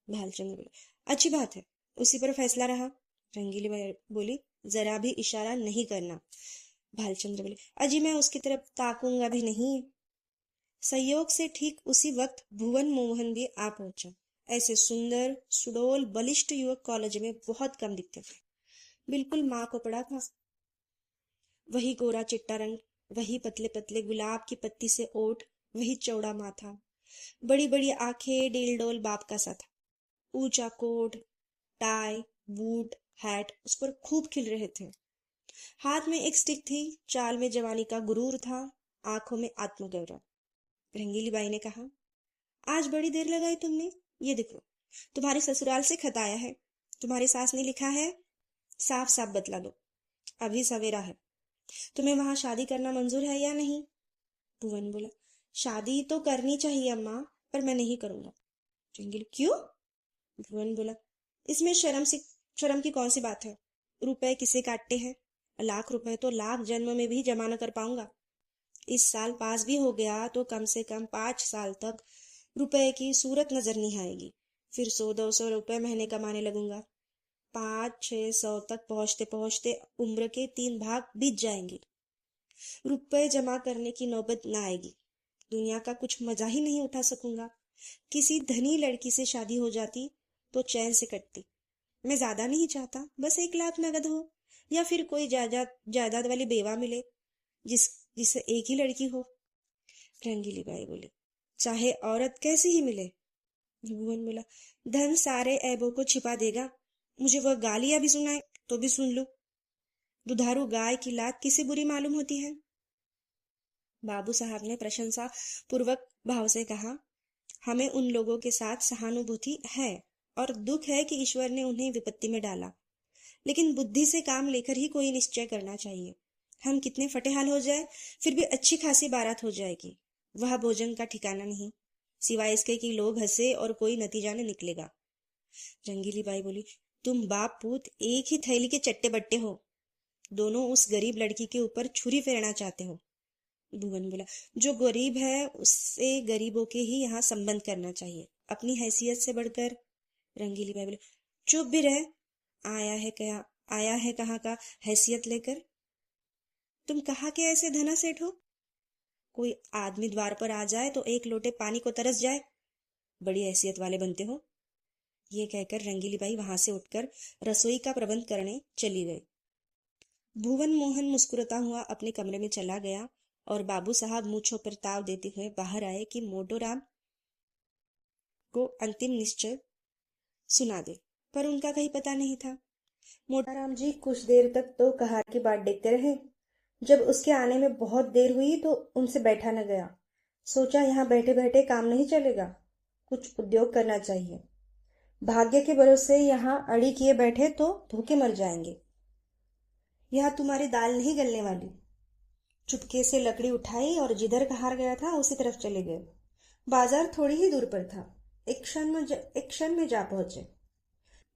भालचंद्र बोले, अच्छी बात है, उसी पर फैसला रहा। रंगीली बाई बोली, जरा भी इशारा नहीं करना। भालचंद्र बोले, अजी मैं उसकी तरफ ताकूंगा भी नहीं। संयोग से ठीक उसी वक्त भुवन मोहन भी आ पहुंचा। ऐसे सुंदर सुडोल बलिष्ठ युवक कॉलेज में बहुत कम दिखते थे। बिल्कुल माँ को पड़ा था। वही गोरा चिट्टा रंग, वही पतले पतले गुलाब की पत्ती से ओठ, वही चौड़ा माथा, बड़ी बड़ी आंखें, डेलडोल बाप का सा था। ऊंचा कोट, टाई, बूट, हैट उस पर खूब खिल रहे थे। हाथ में एक स्टिक थी, चाल में जवानी का गुरूर था, आंखों में आत्मगौरव। रंगीली बाई ने कहा, आज बड़ी देर लगाई तुमने, ये देखो तुम्हारे ससुराल से खत आया है। तुम्हारी सास ने लिखा है, साफ साफ बतला दो, अभी सवेरा है, तुम्हें वहां शादी करना मंजूर है या नहीं? भुवन बोला, शादी तो करनी चाहिए अम्मा, पर मैं नहीं करूंगा। रंगीली, क्यों? भुवन बोला, इसमें शर्म की कौन सी बात है? रुपए किसे काटते हैं? लाख रुपए तो लाख जन्म में भी जमा न कर पाऊंगा। इस साल पास भी हो गया तो कम से कम 5 साल तक रुपए की सूरत नजर नहीं आएगी। फिर 100-200 रुपए महीने कमाने लगूंगा। 500-600 तक पहुंचते पहुंचते उम्र के 3 भाग बीत जाएंगे। रुपए जमा करने की नौबत न आएगी। दुनिया का कुछ मजा ही नहीं उठा सकूंगा। किसी धनी लड़की से शादी हो जाती तो चैन से कटती। मैं ज्यादा नहीं चाहता, बस 1 लाख नगद हो, या फिर कोई जायदाद वाली बेवा मिले जिसे एक ही लड़की हो। रंगीली बाई बोली, चाहे औरत कैसी ही मिले। भुवन बोला, धन सारे ऐबों को छिपा देगा। मुझे वह गालियां भी सुनाए तो भी सुन लूं। दुधारू गाय की लात किसे बुरी मालूम होती है? बाबू साहब ने प्रशंसा पूर्वक भाव से कहा, हमें उन लोगों के साथ सहानुभूति है और दुख है कि ईश्वर ने उन्हें विपत्ति में डाला। लेकिन बुद्धि से काम लेकर ही कोई निश्चय करना चाहिए। हम कितने फटेहाल हो जाए, फिर भी अच्छी खासी बारात हो जाएगी। वह भोजन का ठिकाना नहीं, सिवाय इसके कि लोग हंसे और कोई नतीजा न निकलेगा। रंगीली बाई बोली, तुम बाप पूत एक ही थैली के चट्टे बट्टे हो, दोनों उस गरीब लड़की के ऊपर छुरी फेरना चाहते हो। भुवन बोला, जो गरीब है उससे गरीबों के ही यहाँ संबंध करना चाहिए, अपनी हैसियत से बढ़कर। रंगीली बाई बोले, चुप भी रहे, आया है कहाँ का हैसियत लेकर? तुम कहाँ के ऐसे धना सेठ हो? कोई आदमी द्वार पर आ जाए तो एक लोटे पानी को तरस जाए, बड़ी हैसियत वाले बनते हो। ये कहकर रंगीली बाई वहां से उठकर रसोई का प्रबंध करने चली गई। भुवन मोहन मुस्कुराता हुआ अपने कमरे में चला गया और बाबू साहब मूंछों पर ताव देते हुए बाहर आए कि मोटोराम को अंतिम निश्चय सुना दे, पर उनका कहीं पता नहीं था। मोटाराम जी कुछ देर तक तो कहार की बात देखते रहे। जब उसके आने में बहुत देर हुई तो उनसे बैठा न गया। सोचा यहाँ बैठे बैठे काम नहीं चलेगा, कुछ उद्योग करना चाहिए। भाग्य के भरोसे यहाँ अड़ी किए बैठे तो भूखे मर जाएंगे। यहाँ तुम्हारी दाल नहीं गलने वाली। चुपके से लकड़ी उठाई और जिधर कहार गया था उसी तरफ चले गए। बाजार थोड़ी ही दूर पर था। एक क्षण में जा पहुंचे।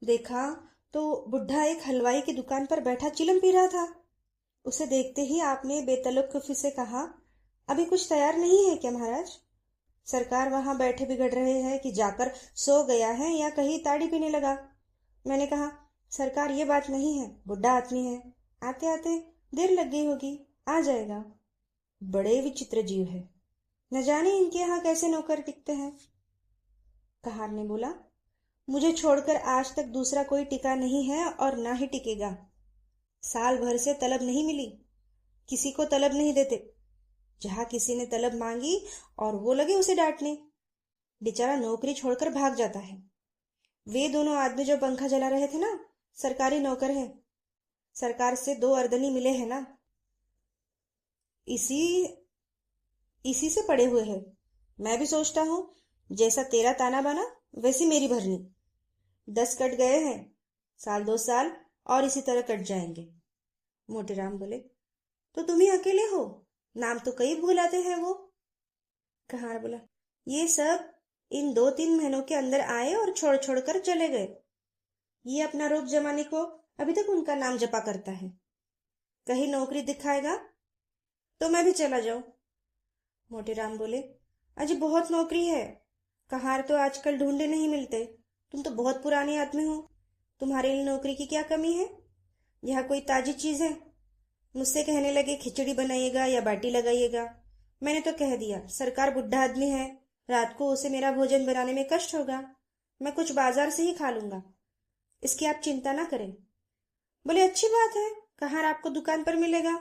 देखा तो बुढ़ा एक हलवाई की दुकान पर बैठा चिलम पी रहा था। उसे देखते ही आपने बेतलुत्फी से कहा, अभी कुछ तैयार नहीं है क्या महाराज? सरकार वहां बैठे बिगड़ रहे हैं कि जाकर सो गया है या कहीं ताड़ी पीने लगा। मैंने कहा, सरकार ये बात नहीं है, बुढ़ा आदमी है, आते आते देर लग गई होगी, आ जाएगा। बड़े विचित्र जीव है, न जाने इनके यहाँ कैसे नौकर टिकते हैं। कहार ने बोला, मुझे छोड़कर आज तक दूसरा कोई टिका नहीं है और ना ही टिकेगा। साल भर से तलब नहीं मिली, किसी को तलब नहीं देते। जहां किसी ने तलब मांगी और वो लगे उसे डांटने, बेचारा नौकरी छोड़कर भाग जाता है। वे दोनों आदमी जो पंखा जला रहे थे ना, सरकारी नौकर हैं, सरकार से 2 अर्दनी मिले हैं ना, इसी इसी से पड़े हुए हैं। मैं भी सोचता हूँ, जैसा तेरा ताना बना वैसी मेरी भरनी। 10 कट गए हैं, साल 2 साल और इसी तरह कट जाएंगे। मोटेराम बोले, तो तुम ही अकेले हो, नाम तो कई भुलाते हैं वो। कहार बोला, ये सब इन 2-3 महीनों के अंदर आए और छोड़ छोड़ कर चले गए। ये अपना रूप जमाने को अभी तक उनका नाम जपा करता है। कहीं नौकरी दिखाएगा तो मैं भी चला जाऊं। मोटेराम बोले, अजी बहुत नौकरी है, कहार तो आजकल ढूंढे नहीं मिलते। तुम तो बहुत पुराने आदमी हो, तुम्हारे लिए नौकरी की क्या कमी है? यह कोई ताजी चीज है? मुझसे कहने लगे खिचड़ी बनाइएगा या बाटी लगाइएगा। मैंने तो कह दिया, सरकार बुढ़ा आदमी है, रात को उसे मेरा भोजन बनाने में कष्ट होगा, मैं कुछ बाजार से ही खा लूंगा, इसकी आप चिंता ना करें। बोले, अच्छी बात है, कहार आपको दुकान पर मिलेगा।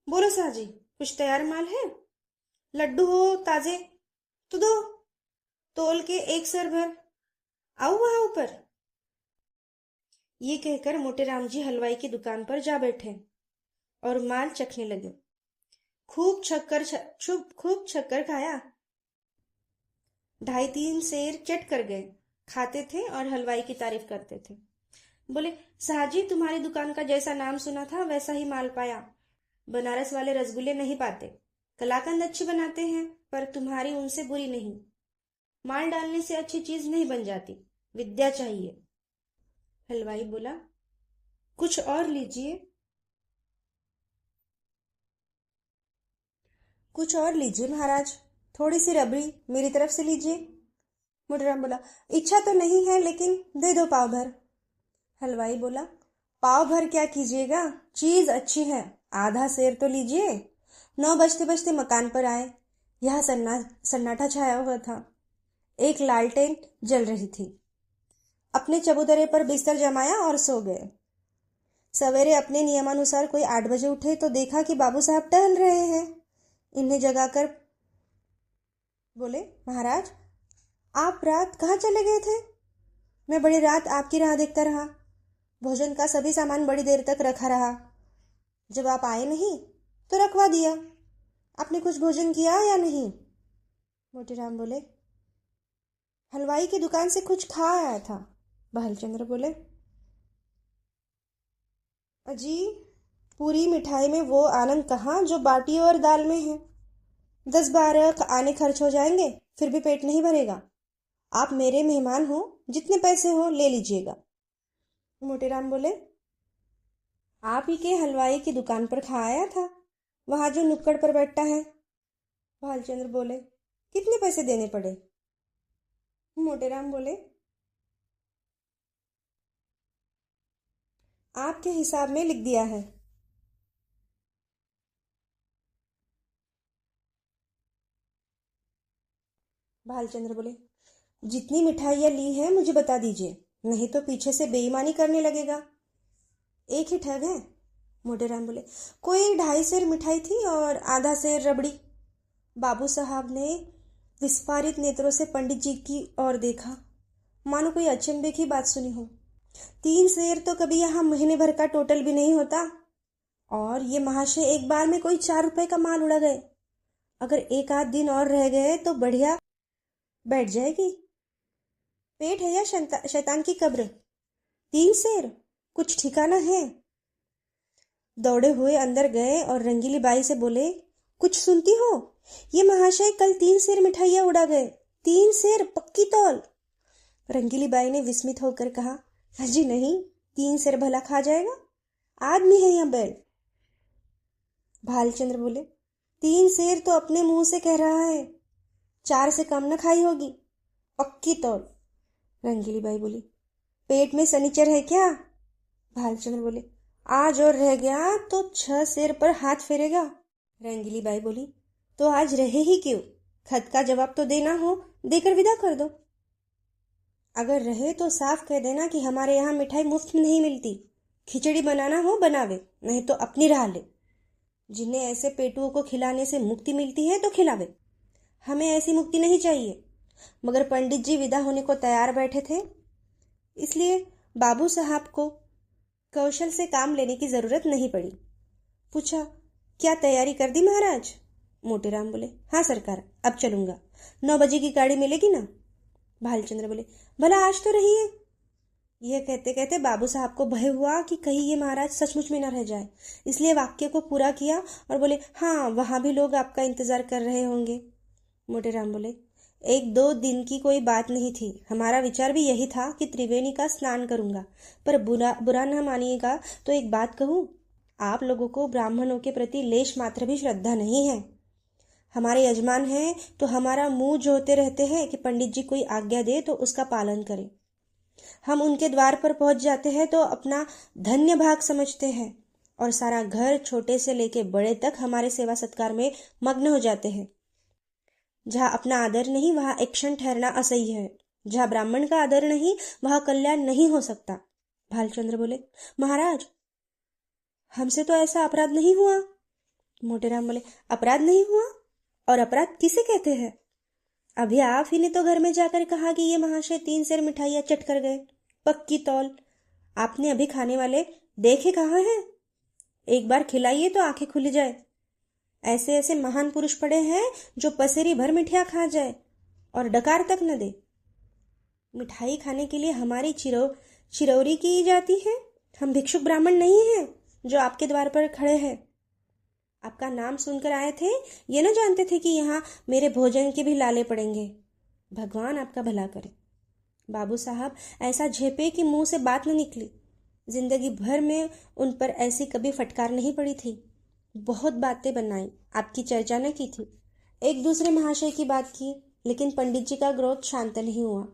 बोलो साजी, कुछ तैयार माल है? लड्डू हो ताजे तो दो, तोल के 1 सर भर। आओ वहां ऊपर। ये कहकर मोटेराम जी हलवाई की दुकान पर जा बैठे और माल चखने लगे। खूब शक्कर खाया। 2.5-3 सेर चट कर गए। खाते थे और हलवाई की तारीफ करते थे। बोले, साहजी तुम्हारी दुकान का जैसा नाम सुना था वैसा ही माल पाया। बनारस वाले रसगुल्ले नहीं पाते, कलाकंद अच्छी बनाते हैं, पर तुम्हारी उनसे बुरी नहीं। माल डालने से अच्छी चीज नहीं बन जाती, विद्या चाहिए। हलवाई बोला, कुछ और लीजिए। कुछ और लीजिए महाराज, थोड़ी सी रबड़ी मेरी तरफ से लीजिए। मोटेराम बोला, इच्छा तो नहीं है, लेकिन दे दो पाव भर। हलवाई बोला, पाव भर क्या कीजिएगा, चीज अच्छी है, आधा सेर तो लीजिए। 9 बजते बजते मकान पर आए। यह सन्नाटा छाया हुआ था। एक लालटेन जल रही थी। अपने चबूतरे पर बिस्तर जमाया और सो गए। सवेरे अपने नियमानुसार कोई 8 बजे उठे तो देखा कि बाबू साहब टहल रहे हैं। इन्हें जगाकर बोले, महाराज आप रात कहाँ चले गए थे? मैं बड़ी रात आपकी राह देखता रहा, भोजन का सभी सामान बड़ी देर तक रखा रहा, जब आप आए नहीं तो रखवा दिया। आपने कुछ भोजन किया या नहीं? मोतीराम बोले, हलवाई की दुकान से कुछ खा आया था। बहलचंद्र बोले, अजी, पूरी मिठाई में वो आनंद कहाँ जो बाटी और दाल में है। 10-12 आने खर्च हो जाएंगे, फिर भी पेट नहीं भरेगा। आप मेरे मेहमान हो, जितने पैसे हो ले लीजिएगा। मोटेराम बोले, आप ही के हलवाई की दुकान पर खा आया था, वहां जो नुक्कड़ पर बैठा है। भालचंद्र बोले, कितने पैसे देने पड़े। मोटेराम बोले, आपके हिसाब में लिख दिया है। भालचंद्र बोले, जितनी मिठाइयाँ ली हैं मुझे बता दीजिए, नहीं तो पीछे से बेईमानी करने लगेगा। एक ही ठग है। मोटेराम बोले, कोई 2.5 सेर मिठाई थी और आधा सेर रबड़ी। बाबू साहब ने विस्फारित नेत्रों से पंडित जी की ओर देखा, मानो कोई अचंभे की बात सुनी हो। 3 सेर तो कभी यहाँ महीने भर का टोटल भी नहीं होता, और ये महाशय एक बार में कोई 4 रुपए का माल उड़ा गए। अगर एक आध दिन और रह गए तो बढ़िया बैठ जाएगी। पेट है या शैतान की कब्र। 3 सेर कुछ ठिकाना है। दौड़े हुए अंदर गए और रंगीली बाई से बोले, कुछ सुनती हो, ये महाशय कल 3 सेर मिठाइयाँ उड़ा गए। 3 सेर पक्की तौल। रंगीली बाई ने विस्मित होकर कहा, अजी नहीं, 3 सेर भला खा जाएगा, आदमी है या बैल। भालचंद्र बोले, 3 सेर तो अपने मुंह से कह रहा है, 4 से कम न खाई होगी, पक्की तौल। रंगीली बाई बोली, पेट में सनीचर है क्या। भालचंद्र बोले, आज और रह गया तो 6 सेर पर हाथ फेरेगा। रंगीली बाई बोली, तो आज रहे ही क्यों, खत का जवाब तो देना हो, देकर विदा कर दो। अगर रहे तो साफ कह देना कि हमारे यहाँ मिठाई मुफ्त में नहीं मिलती, खिचड़ी बनाना हो बनावे, नहीं तो अपनी राह ले। जिन्हें ऐसे पेटुओं को खिलाने से मुक्ति मिलती है तो खिलावे, हमें ऐसी मुक्ति नहीं चाहिए। मगर पंडित जी विदा होने को तैयार बैठे थे, इसलिए बाबू साहब को कौशल से काम लेने की जरूरत नहीं पड़ी। पूछा, क्या तैयारी कर दी महाराज। मोटेराम बोले, हाँ सरकार, अब चलूंगा, 9 बजे की गाड़ी मिलेगी ना। भालचंद्र बोले, भला आज तो रही है। यह कहते कहते बाबू साहब को भय हुआ कि कहीं ये महाराज सचमुच में न रह जाए, इसलिए वाक्य को पूरा किया और बोले, हाँ वहां भी लोग आपका इंतजार कर रहे होंगे। मोटेराम बोले, 1-2 दिन की कोई बात नहीं थी, हमारा विचार भी यही था कि त्रिवेणी का स्नान करूंगा, पर बुरा न मानिएगा तो एक बात कहूं, आप लोगों को ब्राह्मणों के प्रति लेश मात्र भी श्रद्धा नहीं है। हमारे यजमान हैं तो हमारा मुंह जोते रहते हैं कि पंडित जी कोई आज्ञा दे तो उसका पालन करें। हम उनके द्वार पर पहुंच जाते हैं तो अपना धन्य भाग समझते हैं, और सारा घर छोटे से लेके बड़े तक हमारे सेवा सत्कार में मग्न हो जाते हैं। जहाँ अपना आदर नहीं वहां एक क्षण ठहरना असह्य है, जहाँ ब्राह्मण का आदर नहीं वहां कल्याण नहीं हो सकता। भालचंद्र बोले, महाराज हमसे तो ऐसा अपराध नहीं हुआ। मोटेराम बोले, अपराध नहीं हुआ, और अपराध किसे कहते हैं। अभी आप ही ने तो घर में जाकर कहा कि ये महाशय 3 सेर मिठाइयाँ चट कर गए, पक्की तौल। आपने अभी खाने वाले देखे कहाँ हैं। एक बार खिलाइए तो आंखें खुल जाए। ऐसे ऐसे महान पुरुष पड़े हैं जो पसेरी भर मिठाइयाँ खा जाए और डकार तक न दे। मिठाई खाने के लिए हमारी चिरौरी की जाती है। हम भिक्षुक ब्राह्मण नहीं हैं जो आपके द्वार पर खड़े हैं। आपका नाम सुनकर आए थे, ये न जानते थे कि यहाँ मेरे भोजन के भी लाले पड़ेंगे। भगवान आपका भला करे। बाबू साहब ऐसा झेपे कि मुंह से बात न निकली। जिंदगी भर में उन पर ऐसी कभी फटकार नहीं पड़ी थी। बहुत बातें बनाई, आपकी चर्चा न की थी, एक दूसरे महाशय की बात की, लेकिन पंडित जी का क्रोध शांत नहीं हुआ।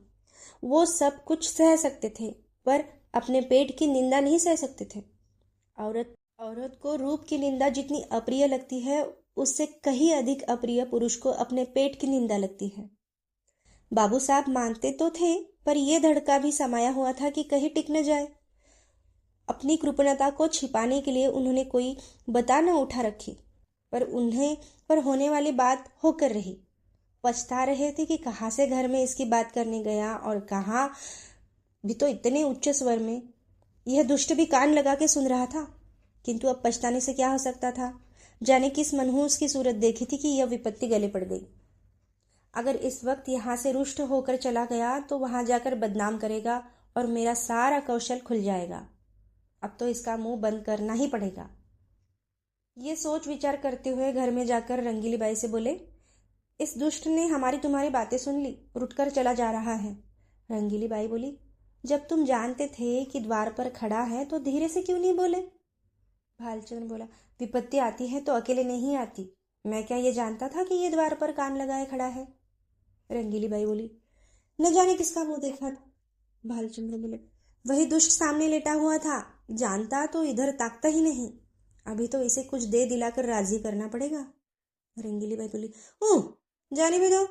वो सब कुछ सह सकते थे, पर अपने पेट की निंदा नहीं सह सकते थे। औरत को रूप की निंदा जितनी अप्रिय लगती है, उससे कहीं अधिक अप्रिय पुरुष को अपने पेट की निंदा लगती है। बाबू साहब मानते तो थे, पर यह धड़का भी समाया हुआ था कि कहीं टिक न जाए। अपनी कृपणता को छिपाने के लिए उन्होंने कोई बता न उठा रखी, पर होने वाली बात होकर रही। पछता रहे थे कि कहाँ से घर में इसकी बात करने गया, और कहाँ भी तो इतने उच्च स्वर में। यह दुष्ट भी कान लगा के सुन रहा था, किंतु अब पछताने से क्या हो सकता था। जाने किस मनहूस की सूरत देखी थी कि यह विपत्ति गले पड़ गई। अगर इस वक्त यहाँ से रुष्ट होकर चला गया तो वहां जाकर बदनाम करेगा और मेरा सारा कौशल खुल जाएगा। अब तो इसका मुंह बंद करना ही पड़ेगा। ये सोच विचार करते हुए घर में जाकर रंगीली बाई से बोले, इस दुष्ट ने हमारी तुम्हारी बातें सुन ली, रुठकर चला जा रहा है। रंगीली बाई बोली, जब तुम जानते थे कि द्वार पर खड़ा है तो धीरे से क्यों नहीं बोले? भालचंद्र बोला, विपत्ति आती है तो अकेले नहीं आती, मैं क्या ये जानता था कि ये द्वार पर कान लगाए खड़ा है? रंगीली बाई बोली, न जाने किसका मुंह देखा था। भालचंद्र बोले, वही दुष्ट सामने लेटा हुआ था, जानता तो इधर ताकता ही नहीं, अभी तो इसे कुछ दे दिलाकर राजी करना पड़ेगा। रंगीली बाई बोली, ओह, जाने भी दो,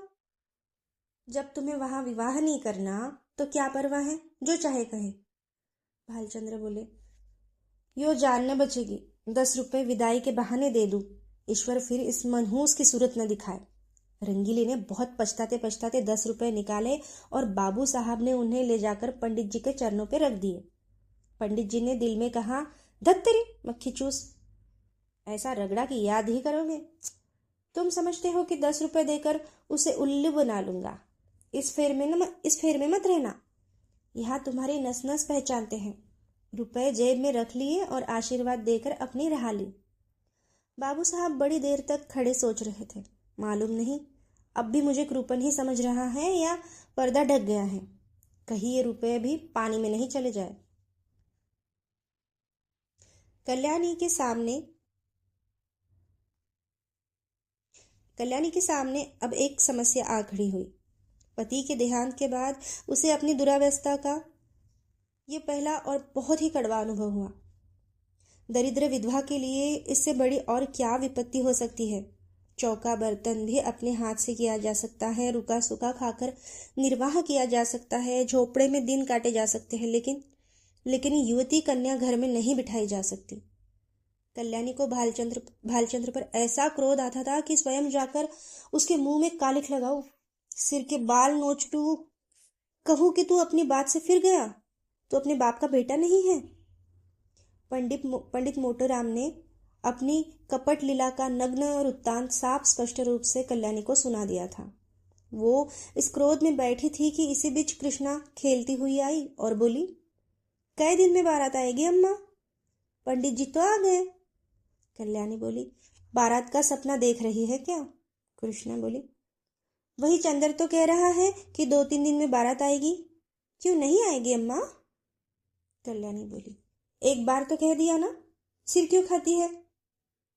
जब तुम्हें वहां विवाह नहीं करना तो क्या परवाह है, जो चाहे कहे। भालचंद्र बोले, यो जान न बचेगी, 10 रुपए विदाई के बहाने दे दूं, ईश्वर फिर इस मनहूस की सूरत न दिखाए। रंगीली ने बहुत पछताते पछताते 10 रुपए निकाले और बाबू साहब ने उन्हें ले जाकर पंडित जी के चरणों पर रख दिए। पंडित जी ने दिल में कहा, धत तेरी मक्खी चूस, ऐसा रगड़ा कि याद ही करोगे। तुम समझते हो कि 10 रुपए देकर उसे उल्लू बना लूंगा, इस फेर में मत रहना, यहाँ तुम्हारी नस नस पहचानते हैं। रुपए जेब में रख लिए और आशीर्वाद देकर अपनी राह ली। बाबू साहब बड़ी देर तक खड़े सोच रहे थे, मालूम नहीं अब भी मुझे कृपन ही समझ रहा है या पर्दा ढक गया है, कहीं ये रुपए भी पानी में नहीं चले जाए। कल्याणी के सामने अब एक समस्या आ खड़ी हुई। पति के देहांत के बाद उसे अपनी दुरावस्था का ये पहला और बहुत ही कड़वा अनुभव हुआ। दरिद्र विधवा के लिए इससे बड़ी और क्या विपत्ति हो सकती है। चौका बर्तन भी अपने हाथ से किया जा सकता है, रुका सुखा खाकर निर्वाह किया जा सकता है, झोपड़े में दिन काटे जा सकते हैं, लेकिन युवती कन्या घर में नहीं बिठाई जा सकती। कल्याणी को भालचंद्र पर ऐसा क्रोध आता था कि स्वयं जाकर उसके मुंह में कालिख लगाऊं, सिर के बाल नोच लूं, कहूं कि तू अपनी बात से फिर गया, तो अपने बाप का बेटा नहीं है। पंडित मोटूराम ने अपनी कपट लीला का नग्न वृत्तांत साफ स्पष्ट रूप से कल्याणी को सुना दिया था। वो इस क्रोध में बैठी थी कि इसी बीच कृष्णा खेलती हुई आई और बोली, कई दिन में बारात आएगी अम्मा? पंडित जी तो आ गए। कल्याणी बोली, बारात का सपना देख रही है क्या? कृष्णा बोली, वही चंदर तो कह रहा है कि 2-3 दिन में बारात आएगी, क्यों नहीं आएगी अम्मा? कल्याणी बोली, एक बार तो कह दिया ना, सिर क्यों खाती है?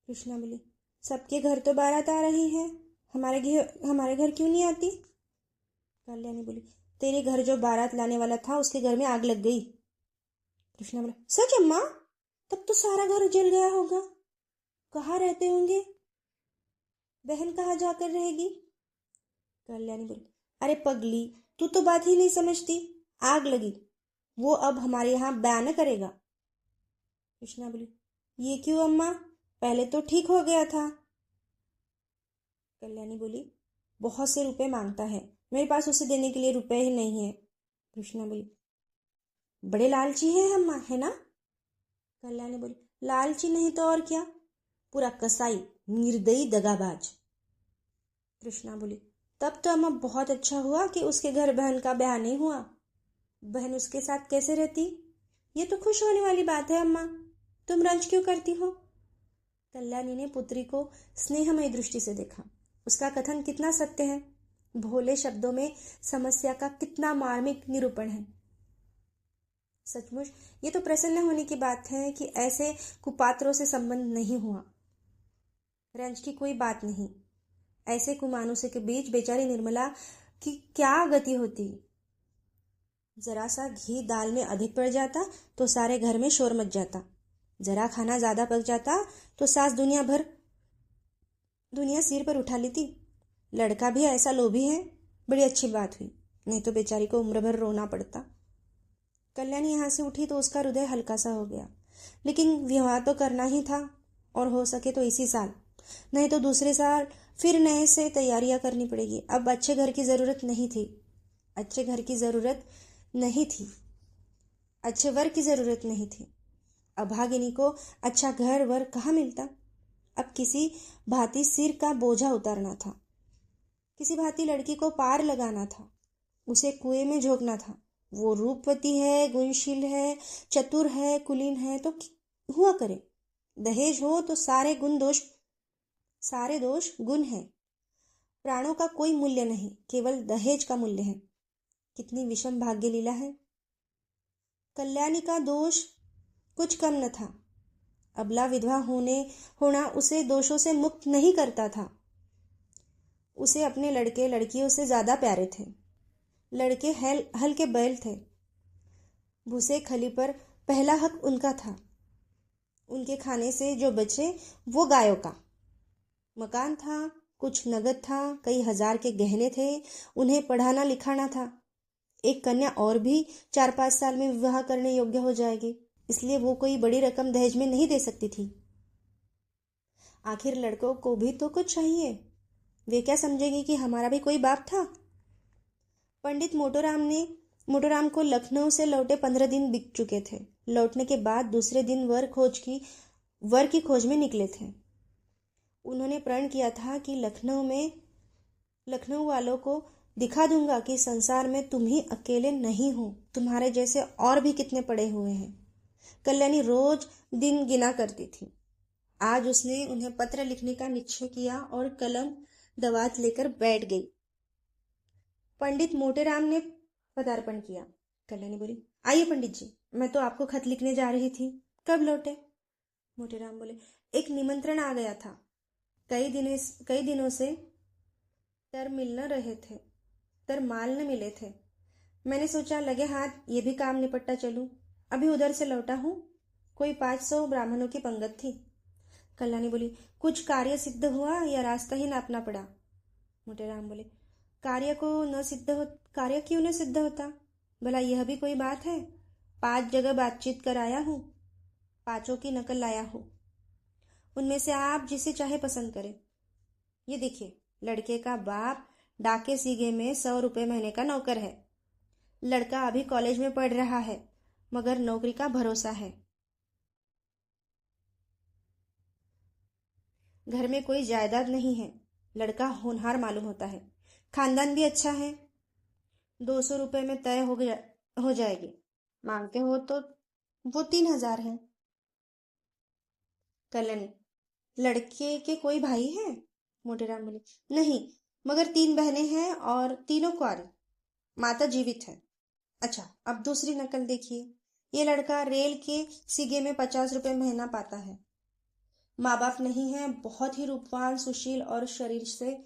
कृष्णा बोली, सबके घर तो बारात आ रही है, हमारे घर क्यों नहीं आती? कल्याणी बोली, तेरे घर जो बारात लाने वाला था उसके घर में आग लग गई। कृष्णा बोला, सच अम्मा? तब तो सारा घर जल गया होगा, कहाँ रहते होंगे? बहन कहाँ जाकर रहेगी? कल्याणी बोली, अरे पगली, तू तो बात ही नहीं समझती, आग लगी, वो अब हमारे यहाँ बयान करेगा। कृष्णा बोली, ये क्यों अम्मा, पहले तो ठीक हो गया था। कल्याणी बोली, बहुत से रुपए मांगता है, मेरे पास उसे देने के लिए रुपए ही नहीं है। कृष्णा बोली, बड़े लालची है अम्मा, है ना? कल्याणी बोली, लालची नहीं तो और क्या, पूरा कसाई, निर्दयी, दगाबाज। कृष्णा बोली, तब तो अम्मा बहुत अच्छा हुआ कि उसके घर बहन का ब्याह नहीं हुआ, बहन उसके साथ कैसे रहती? ये तो खुश होने वाली बात है अम्मा, तुम रंज क्यों करती हो? कल्याणी ने पुत्री को स्नेहमयी दृष्टि से देखा। उसका कथन कितना सत्य है, भोले शब्दों में समस्या का कितना मार्मिक निरूपण है। सचमुच ये तो प्रसन्न होने की बात है कि ऐसे कुपात्रों से संबंध नहीं हुआ। रंज की कोई बात नहीं, ऐसे कुमानुषों के बीच बेचारी निर्मला की क्या गति होती। जरा सा घी दाल में अधिक पड़ जाता तो सारे घर में शोर मच जाता, जरा खाना ज्यादा पक जाता तो सास दुनिया सिर पर उठा लेती। लड़का भी ऐसा लोभी है, बड़ी अच्छी बात हुई, नहीं तो बेचारी को उम्र भर रोना पड़ता। कल्याणी यहाँ से उठी तो उसका हृदय हल्का सा हो गया, लेकिन विवाह तो करना ही था, और हो सके तो इसी साल, नहीं तो दूसरे साल फिर नए से तैयारियां करनी पड़ेगी। अब अच्छे घर की जरूरत नहीं थी, अच्छे घर की जरूरत नहीं थी, अच्छे वर की जरूरत नहीं थी। अभागिनी को अच्छा घर वर कहाँ मिलता? अब किसी भांति सिर का बोझा उतारना था, किसी भांति लड़की को पार लगाना था, उसे कुएं में झोंकना था, वो रूपवती है, गुणशील है, चतुर है, कुलीन है तो हुआ करे। दहेज हो तो सारे दोष गुण है। प्राणों का कोई मूल्य नहीं, केवल दहेज का मूल्य है। कितनी विषम भाग्य लीला है। कल्याणी का दोष कुछ कम न था। अबला विधवा होना उसे दोषों से मुक्त नहीं करता था। उसे अपने लड़के लड़कियों से ज्यादा प्यारे थे। लड़के हल के बैल थे। भूसे खली पर पहला हक उनका था। उनके खाने से जो बचे वो गायों का। मकान था, कुछ नगद था, कई हजार के गहने थे। उन्हें पढ़ाना लिखाना था। एक कन्या और भी 4-5 साल में विवाह करने योग्य हो जाएगी, इसलिए वो कोई बड़ी रकम दहेज में नहीं दे सकती थी। आखिर लड़कों को भी तो कुछ चाहिए। वे क्या समझेंगे कि हमारा भी कोई बाप था। पंडित मोटोराम को लखनऊ से लौटे 15 दिन बीत चुके थे। लौटने के बाद दूसरे दिन वर की खोज में निकले थे। उन्होंने प्रण किया था कि लखनऊ वालों को दिखा दूंगा कि संसार में तुम ही अकेले नहीं हो, तुम्हारे जैसे और भी कितने पड़े हुए हैं। कल्याणी रोज दिन गिना करती थी। आज उसने उन्हें पत्र लिखने का निश्चय किया और कलम दवात लेकर बैठ गई। पंडित मोटेराम ने पदार्पण किया। कल्याणी बोली, आइए पंडित जी, मैं तो आपको खत लिखने जा रही थी। कब लौटे? मोटेराम बोले, एक निमंत्रण आ गया था। कई दिनों से तर मिल न रहे थे, तर माल न मिले थे। मैंने सोचा लगे हाथ ये भी काम निपटता चलूं। अभी उधर से लौटा हूं। कोई 500 ब्राह्मणों की पंगत थी। कल्याणी बोली, कुछ कार्य सिद्ध हुआ या रास्ता ही नापना पड़ा? मोटेराम बोले, कार्य क्यों न सिद्ध होता? भला यह भी कोई बात है? 5 जगह बातचीत कर आया हूं, 5 की नकल लाया हूं। उनमें से आप जिसे चाहे पसंद करें। ये देखिए, लड़के का बाप डाके सीगे में 100 रुपए महीने का नौकर है। लड़का अभी कॉलेज में पढ़ रहा है, मगर नौकरी का भरोसा है। घर में कोई जायदाद नहीं है। लड़का होनहार मालूम होता है। खानदान भी अच्छा है। 200 रुपए में तय हो जाएगी। मांगते हो तो वो 3,000 है। कल्याणी, लड़के के कोई भाई है? मोटेराम बोले, नहीं, मगर 3 बहनें हैं और तीनों कुंवारी। माता जीवित है। अच्छा, अब दूसरी नकल देखिए। ये लड़का रेल के सीगे में 50 रुपए महीना पाता है। माँ बाप नहीं है, बहुत ही रूपवान, सुशील और शरीर से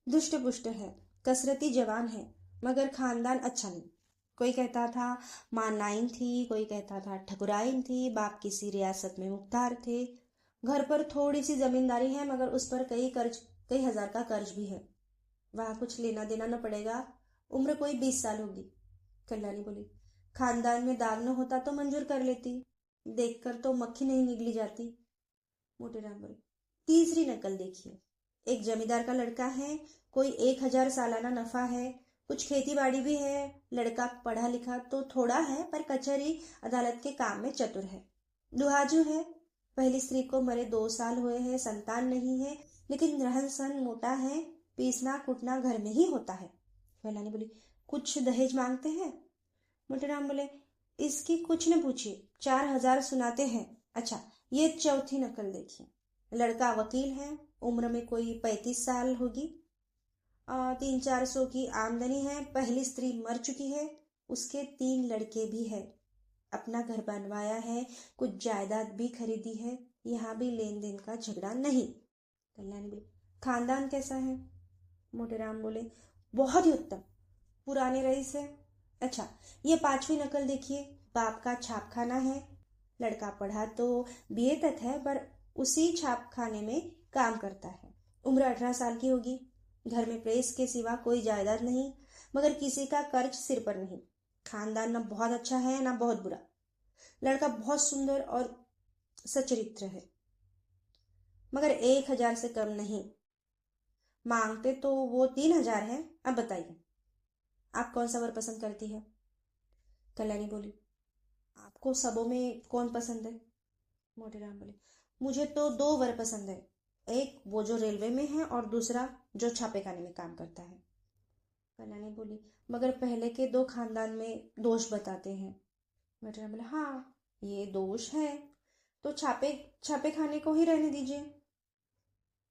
दुष्ट पुष्ट है। कसरती जवान है, मगर खानदान अच्छा नहीं। कोई कहता था माँ नाइन थी, कोई कहता था ठकुराइन थी, बाप किसी रियासत में मुख्तार थे। घर पर थोड़ी सी जमींदारी है, मगर उस पर कई हजार का कर्ज भी है। वहां कुछ लेना देना न पड़ेगा। उम्र कोई 20 साल होगी। कल्याणी बोली, खानदान में दाग न होता तो मंजूर कर लेती। देखकर तो मक्खी नहीं निगली जाती। मोटेराम बोले, तीसरी नकल देखिए। एक जमींदार का लड़का है, कोई 1,000 सालाना नफा है, कुछ खेती बाड़ी भी है। लड़का पढ़ा लिखा तो थोड़ा है, पर कचहरी अदालत के काम में चतुर है। दुहाजू है। पहली स्त्री को मरे 2 साल हुए हैं, संतान नहीं है, लेकिन रहन सहन मोटा है। पीसना कुटना घर में ही होता है। फैलानी बोली, कुछ दहेज मांगते हैं? मोटेराम बोले, इसकी कुछ न पूछिए, 4,000 सुनाते हैं। अच्छा, ये चौथी नकल देखिए। लड़का वकील है, उम्र में कोई 35 साल होगी। 300-400 की आमदनी है। पहली स्त्री मर चुकी है। उसके 3 लड़के भी है। अपना घर बनवाया है, कुछ जायदाद भी खरीदी है। यहाँ भी लेन देन का झगड़ा नहीं। कल्याणी बोली, खानदान कैसा है? मोटेराम बोले, बहुत ही उत्तम, पुराने रईस है। अच्छा, ये 5वीं नकल देखिए। बाप का छापखाना है। लड़का पढ़ा तो बीए तक है, पर उसी छापखाने में काम करता है। उम्र 18 साल की होगी। घर में प्रेस के सिवा कोई जायदाद नहीं, मगर किसी का कर्ज सिर पर नहीं। खानदान न बहुत अच्छा है न बहुत बुरा। लड़का बहुत सुंदर और सचरित्र है, मगर 1,000 से कम नहीं। मांगते तो वो 3,000 है। अब बताइए, आप कौन सा वर पसंद करती है? कल्याणी बोली, आपको सबों में कौन पसंद है? मोटेराम बोले, मुझे तो 2 वर पसंद है। एक वो जो रेलवे में है और दूसरा जो छापेखाने में काम करता है। कल्याणी बोली, मगर पहले के दो खानदान में दोष बताते हैं। मैटर बोला, हाँ ये दोष है, तो छापे छापे खाने को ही रहने दीजिए।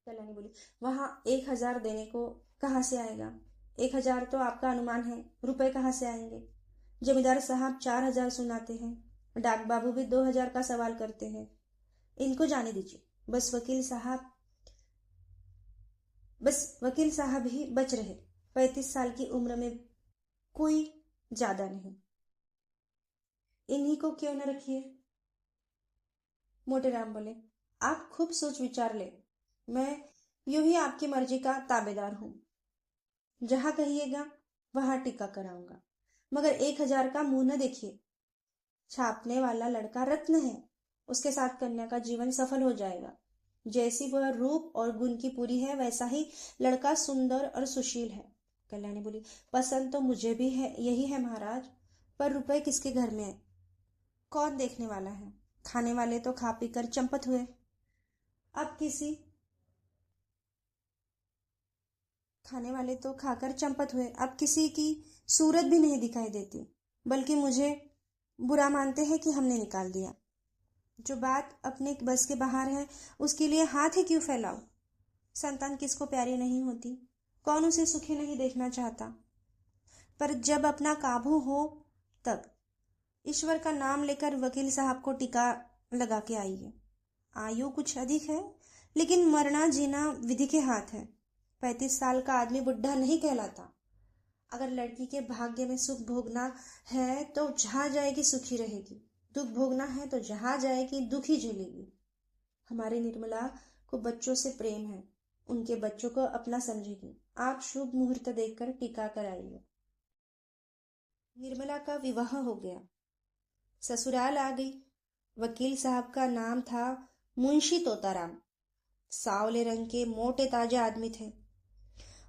कल्याणी बोली, वहां 1,000 देने को कहाँ से आएगा? 1,000 तो आपका अनुमान है, रुपए कहाँ से आएंगे? जमींदार साहब 4,000 सुनाते हैं, डाक बाबू भी 2,000 का सवाल करते हैं। इनको जाने दीजिए, बस वकील साहब ही बच रहे। 35 साल की उम्र में कोई ज्यादा नहीं, इन्हीं को क्यों न रखिए। मोटेराम बोले, आप खूब सोच विचार ले, मैं यूं ही आपकी मर्जी का ताबेदार हूं। जहां कहिएगा वहां टिक्का कराऊंगा, मगर 1,000 का मुंह न देखिए। छापने वाला लड़का रत्न है, उसके साथ कन्या का जीवन सफल हो जाएगा। जैसी वह रूप और गुण की पूरी है, वैसा ही लड़का सुंदर और सुशील है। कल्याणी बोली, पसंद तो मुझे भी है, यही है महाराज, पर रुपए किसके घर में है? कौन देखने वाला है? खाने वाले तो खा पी कर चंपत हुए। अब किसी खाने वाले तो खाकर चंपत हुए, अब किसी की सूरत भी नहीं दिखाई देती, बल्कि मुझे बुरा मानते हैं कि हमने निकाल दिया। जो बात अपने बस के बाहर है, उसके लिए हाथ ही क्यों फैलाओ? संतान किसको प्यारी नहीं होती? कौन उसे सुखी नहीं देखना चाहता? पर जब अपना काबू हो, तब ईश्वर का नाम लेकर वकील साहब को टीका लगा के आइए। आयु कुछ अधिक है, लेकिन मरना जीना विधि के हाथ है। 35 साल का आदमी बुढ़ा नहीं कहलाता। अगर लड़की के भाग्य में सुख भोगना है तो जहां जाएगी सुखी रहेगी, दुख भोगना है तो जहां जाएगी दुख ही झेलेगी। हमारी निर्मला को बच्चों से प्रेम है, उनके बच्चों को अपना समझेगी। आप शुभ मुहूर्त देखकर टीका कराइए। निर्मला का विवाह हो गया, ससुराल आ गई। वकील साहब का नाम था मुंशी तोताराम। सावले रंग के मोटे ताजे आदमी थे।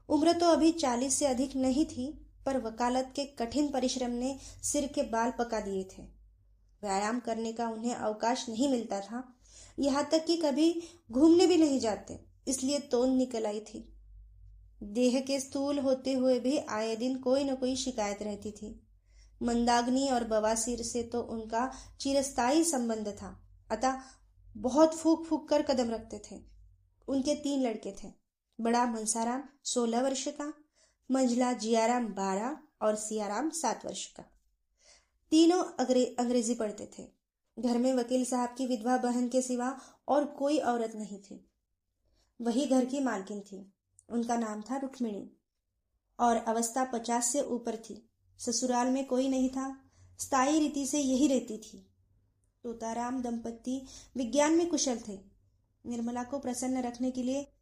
उम्र तो अभी 40 से अधिक नहीं थी, पर वकालत के कठिन परिश्रम ने सिर के बाल पका दिए थे। व्यायाम करने का उन्हें अवकाश नहीं मिलता था, यहाँ तक कि कभी घूमने भी नहीं जाते, इसलिए तोंद निकल आई थी। देह के स्थूल होते हुए भी आए दिन कोई न कोई शिकायत रहती थी। मंदाग्नि और बवासीर से तो उनका चिरस्थायी संबंध था, अतः बहुत फूक फूक कर कदम रखते थे। उनके 3 लड़के थे। बड़ा मनसाराम 16 वर्ष का, मंझला जियाराम 12 और सियाराम 7 वर्ष का। तीनों अंग्रेजी पढ़ते थे। घर में वकील साहब की विधवा बहन के सिवा और कोई औरत नहीं थी। वही घर की मालकिन थी। उनका नाम था रुक्मिणी और अवस्था 50 से ऊपर थी। ससुराल में कोई नहीं था, स्थायी रीति से यही रहती थी। तोताराम दंपत्ति विज्ञान में कुशल थे। निर्मला को प्रसन्न रखने के लिए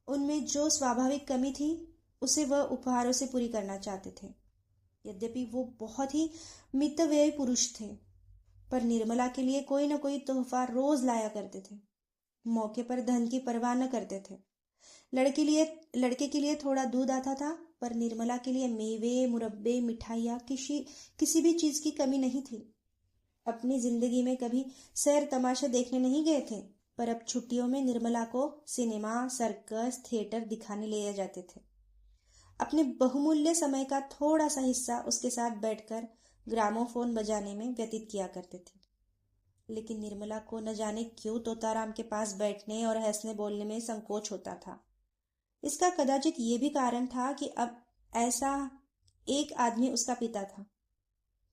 उनमें जो स्वाभाविक कमी थी, उसे वह उपहारों से पूरी करना चाहते थे। यद्यपि वो बहुत ही मितव्ययी पुरुष थे, पर निर्मला के लिए कोई न कोई तोहफा रोज लाया करते थे। मौके पर धन की परवाह न करते थे। लड़के के लिए थोड़ा दूध आता था, पर निर्मला के लिए मेवे, मुरब्बे, मिठाइयाँ, किसी भी चीज की कमी नहीं थी। अपनी जिंदगी में कभी सैर तमाशे देखने नहीं गए थे, पर अब छुट्टियों में निर्मला को सिनेमा, सर्कस, थिएटर दिखाने ले जाते थे। अपने बहुमूल्य समय का थोड़ा सा हिस्सा उसके साथ बैठकर ग्रामोफोन बजाने में व्यतीत किया करते थे। लेकिन निर्मला को न जाने क्यों तोताराम के पास बैठने और हंसने बोलने में संकोच होता था। इसका कदाचित ये भी कारण था कि अब ऐसा एक आदमी उसका पिता था,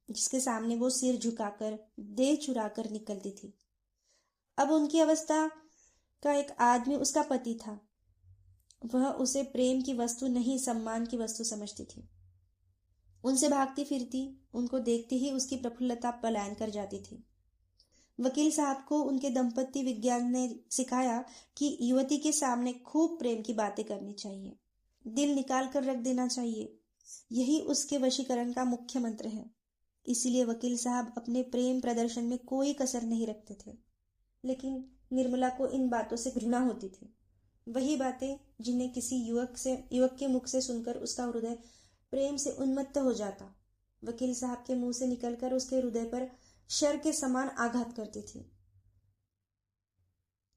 जिसके सामने वो सिर झुकाकर देह चुराकर निकलती थी। अब उनकी अवस्था का एक आदमी उसका पति था। वह उसे प्रेम की वस्तु नहीं, सम्मान की वस्तु समझती थी। उनसे भागती फिरती, उनको देखते ही उसकी प्रफुल्लता पलायन कर जाती थी। वकील साहब को उनके दंपत्ति विज्ञान ने सिखाया कि युवती के सामने खूब प्रेम की बातें करनी चाहिए, दिल निकाल कर रख देना चाहिए। यही उसके वशीकरण का मुख्य मंत्र है। इसीलिए वकील साहब अपने प्रेम प्रदर्शन में कोई कसर नहीं रखते थे। लेकिन निर्मला को इन बातों से घृणा होती थी। वही बातें जिन्हें किसी युवक के मुख से सुनकर उसका हृदय प्रेम से उन्मत्त हो जाता, वकील साहब के मुंह से निकलकर उसके हृदय पर शर के समान आघात करती थी।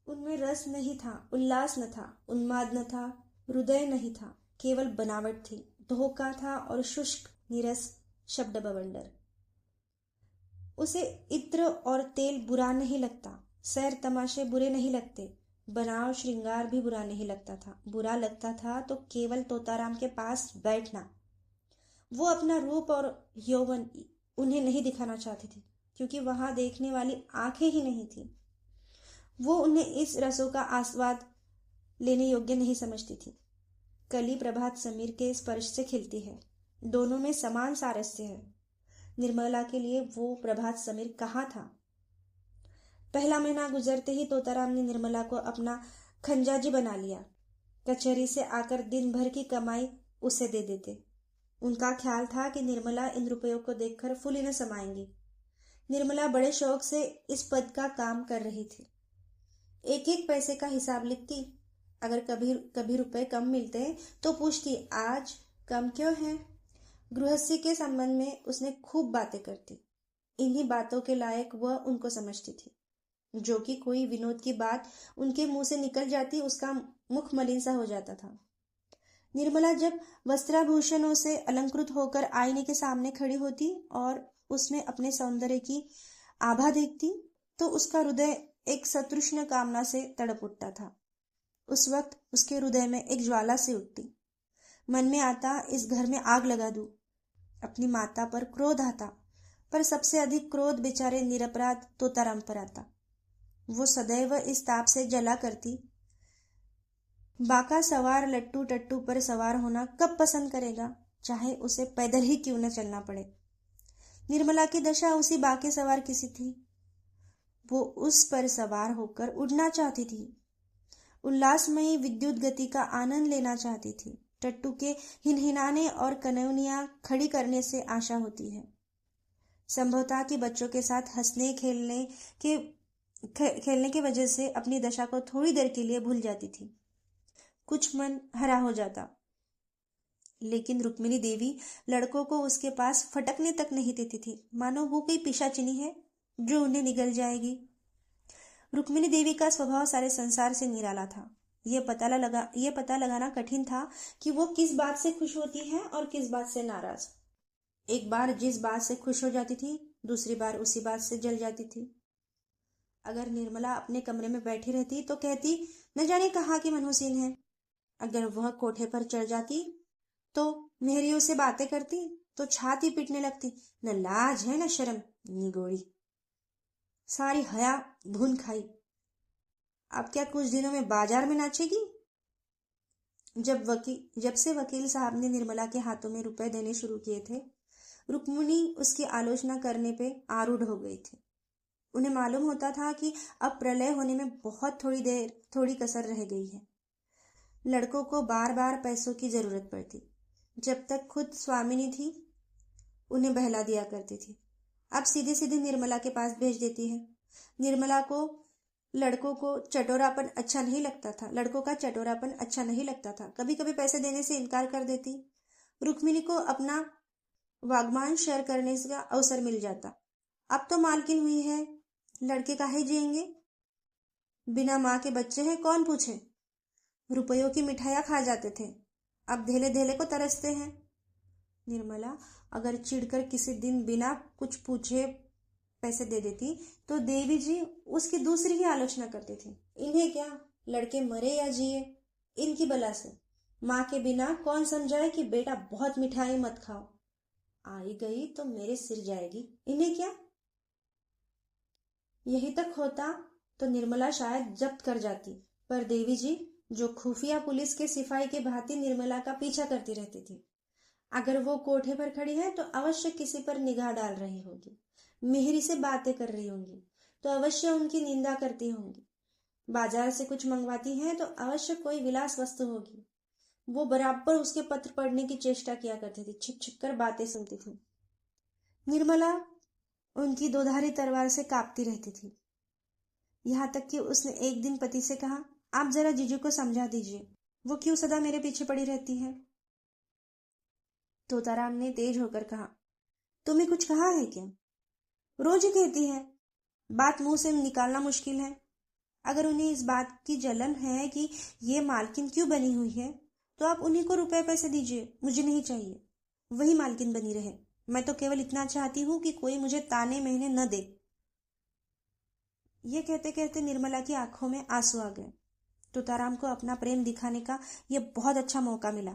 उनमें रस नहीं था, उल्लास न था, उन्माद न था, हृदय नहीं था, केवल बनावट थी, धोखा था और शुष्क नीरस शब्द बवंडर। उसे इत्र और तेल बुरा नहीं लगता, सैर तमाशे बुरे नहीं लगते, बनाव श्रृंगार भी बुरा नहीं लगता था। बुरा लगता था तो केवल तोताराम के पास बैठना। वो अपना रूप और यौवन उन्हें नहीं दिखाना चाहती थी, क्योंकि वहां देखने वाली आंखें ही नहीं थी। वो उन्हें इस रसों का आस्वाद लेने योग्य नहीं समझती थी। कली प्रभात समीर के स्पर्श से खिलती है, दोनों में समान सारस्य है। निर्मला के लिए वो प्रभात समीर कहाँ था? पहला महीना गुजरते ही तोताराम ने निर्मला को अपना खंजाजी बना लिया। कचहरी से आकर दिन भर की कमाई उसे दे देते। उनका ख्याल था कि निर्मला इन रुपयों को देखकर फूली न समाएंगी। निर्मला बड़े शौक से इस पद का काम कर रही थी। एक एक पैसे का हिसाब लिखती। अगर कभी कभी रुपए कम मिलते तो पूछती, आज कम क्यों है? गृहस्थी के संबंध में उसने खूब बातें करती। इन्हीं बातों के लायक वह उनको समझती थी। जो कि कोई विनोद की बात उनके मुंह से निकल जाती, उसका मुख मलिन सा हो जाता था। निर्मला जब वस्त्राभूषणों से अलंकृत होकर आईने के सामने खड़ी होती और उसमें अपने सौंदर्य की आभा देखती, तो उसका हृदय एक सतृष्ण कामना से तड़प उठता था। उस वक्त उसके हृदय में एक ज्वाला सी उठती। मन में आता, इस घर में आग लगा दूं। अपनी माता पर क्रोध आता, पर सबसे अधिक क्रोध बेचारे निरपराध तोताराम पर आता। वो सदैव इस ताप से जला करती। बाका सवार लट्टू टट्टू पर सवार होना कब पसंद करेगा, चाहे उसे पैदल ही क्यों न चलना पड़े। निर्मला की दशा उसी बाके सवार की सी थी। वो उस पर सवार होकर उड़ना चाहती थी, उल्लासमयी विद्युत गति का आनंद लेना चाहती थी। टट्टू के हिनहिनाने और कनौनियां खड़ी करने से आशा होती है। संभवतः कि बच्चों के साथ हंसने खेलने की वजह से अपनी दशा को थोड़ी देर के लिए भूल जाती थी। कुछ मन हरा हो जाता। लेकिन रुक्मिणी देवी लड़कों को उसके पास फटकने तक नहीं देती थी, मानो वो कोई पिशाचिनी है जो उन्हें निगल जाएगी। रुक्मिणी देवी का स्वभाव सारे संसार से निराला था। ये पता लगाना कठिन था कि वो किस बात से खुश होती है और किस बात से नाराज। एक बार जिस बात से खुश हो जाती थी, दूसरी बार उसी बात से जल जाती थी। अगर निर्मला अपने कमरे में बैठी रहती तो कहती, न जाने कहाँ की मनहूसीन है। अगर वह कोठे पर चढ़ जाती तो मेहरियों से बातें करती तो छाती पीटने लगती, न लाज है न शर्म, निगोड़ी, सारी हया भून खाई। अब क्या कुछ दिनों में बाजार में नाचेगी? जब से वकील साहब ने निर्मला के हाथों में रुपए देने शुरू किए थे, रुक्मिणी उसकी आलोचना करने पे आरूढ़ हो गई थी। उन्हें मालूम होता था कि अब प्रलय होने में बहुत थोड़ी कसर रह गई है। लड़कों को बार बार पैसों की जरूरत पड़ती। जब तक खुद स्वामिनी थी उन्हें बहला दिया करती थी, अब सीधे सीधे निर्मला के पास भेज देती है। निर्मला को लड़कों का चटोरापन अच्छा नहीं लगता था। कभी कभी पैसे देने से इनकार कर देती। रुक्मिणी को अपना वाग्मान शेयर करने का अवसर मिल जाता। अब तो मालकिन हुई है, लड़के काहे जिएंगे? बिना माँ के बच्चे हैं, कौन पूछे? रुपयों की मिठाइयाँ खा जाते थे, अब धेले धेले को तरसते हैं। निर्मला अगर चिढ़कर किसी दिन बिना कुछ पूछे पैसे दे देती तो देवी जी उसकी दूसरी ही आलोचना करती थी। इन्हें क्या, लड़के मरे या जिए, इनकी बला से। माँ के बिना कौन समझाए कि बेटा बहुत मिठाई मत खाओ, आई गई तो मेरे सिर जाएगी, इन्हें क्या। यही तक होता तो निर्मला शायद जब्त कर जाती, पर देवी जी जो खुफिया पुलिस के सिपाही के भांति निर्मला का पीछा करती रहती थी। अगर वो कोठे पर खड़ी है तो अवश्य किसी पर निगाह डाल रही होगी, मिहरी से बातें कर रही होंगी तो अवश्य उनकी निंदा करती होंगी। बाजार से कुछ मंगवाती हैं तो अवश्य कोई विलास वस्तु होगी। वो बराबर उसके पत्र पढ़ने की चेष्टा किया करती थी, छिप छिप कर बातें सुनती थी। निर्मला उनकी दोधारी तलवार से कांपती रहती थी। यहाँ तक कि उसने एक दिन पति से कहा, आप जरा जीजू को समझा दीजिए, वो क्यों सदा मेरे पीछे पड़ी रहती है। तोताराम ने तेज होकर कहा, तुम्हें कुछ कहा है क्या? रोज ही कहती है, बात मुंह से निकालना मुश्किल है। अगर उन्हें इस बात की जलन है कि ये मालकिन क्यों बनी हुई है तो आप उन्हीं को रुपए पैसे दीजिए, मुझे नहीं चाहिए। वही मालकिन बनी रहे। मैं तो केवल इतना चाहती हूँ कि कोई मुझे ताने महीने न दे। ये कहते कहते निर्मला की आंखों में आंसू आ गए। तोताराम को अपना प्रेम दिखाने का यह बहुत अच्छा मौका मिला।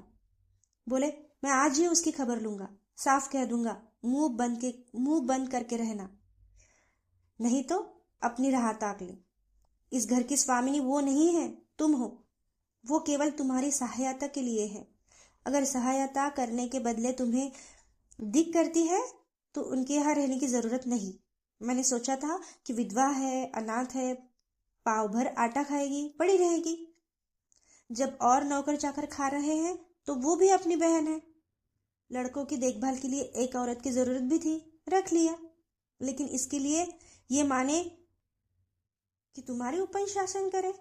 बोले, मैं आज ही उसकी खबर लूंगा, साफ कह दूंगा, मुंह बंद करके रहना, नहीं तो अपनी राह ताक ले। इस घर की स्वामिनी वो नहीं है, तुम हो। वो केवल तुम्हारी सहायता के लिए है। अगर सहायता करने के बदले तुम्हें दिक करती है तो उनके यहाँ रहने की जरूरत नहीं। मैंने सोचा था कि विधवा है, अनाथ है, पाव भर आटा खाएगी, पड़ी रहेगी। जब और नौकर चाकर खा रहे हैं तो वो भी अपनी बहन है। लड़कों की देखभाल के लिए एक औरत की जरूरत भी थी, रख लिया। लेकिन इसके लिए ये माने कि तुम्हारे ऊपर ही शासन करे।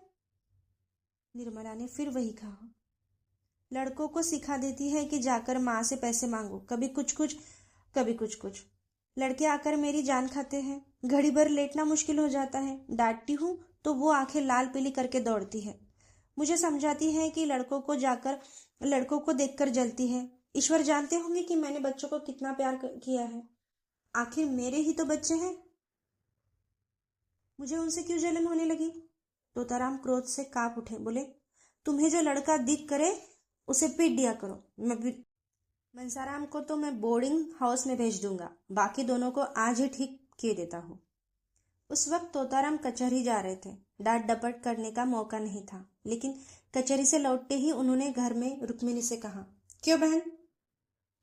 निर्मला ने फिर वही कहा। लड़कों को सिखा देती है कि जाकर माँ से पैसे मांगो, कभी कुछ कुछ कभी कुछ कुछ। लड़के आकर मेरी जान खाते हैं, घड़ी भर लेटना मुश्किल हो जाता है। डांटती हूँ तो वो आंखें लाल पीली करके दौड़ती है। मुझे समझाती है कि लड़कों को देखकर जलती है। ईश्वर जानते होंगे कि मैंने बच्चों को कितना प्यार किया है। आखिर मेरे ही तो बच्चे हैं, मुझे उनसे क्यों जलन होने लगी। तोताराम क्रोध से कांप उठे। बोले, तुम्हें जो लड़का दिख करे उसे पीट दिया करो। मनसाराम को तो मैं बोर्डिंग हाउस में भेज दूंगा, बाकी दोनों को आज ही ठीक किए देता हूँ। उस वक्त तोताराम कचहरी जा रहे थे। डांट डपट करने का मौका नहीं था, लेकिन कचहरी से लौटते ही उन्होंने घर में रुक्मिणी से कहा, क्यों बहन,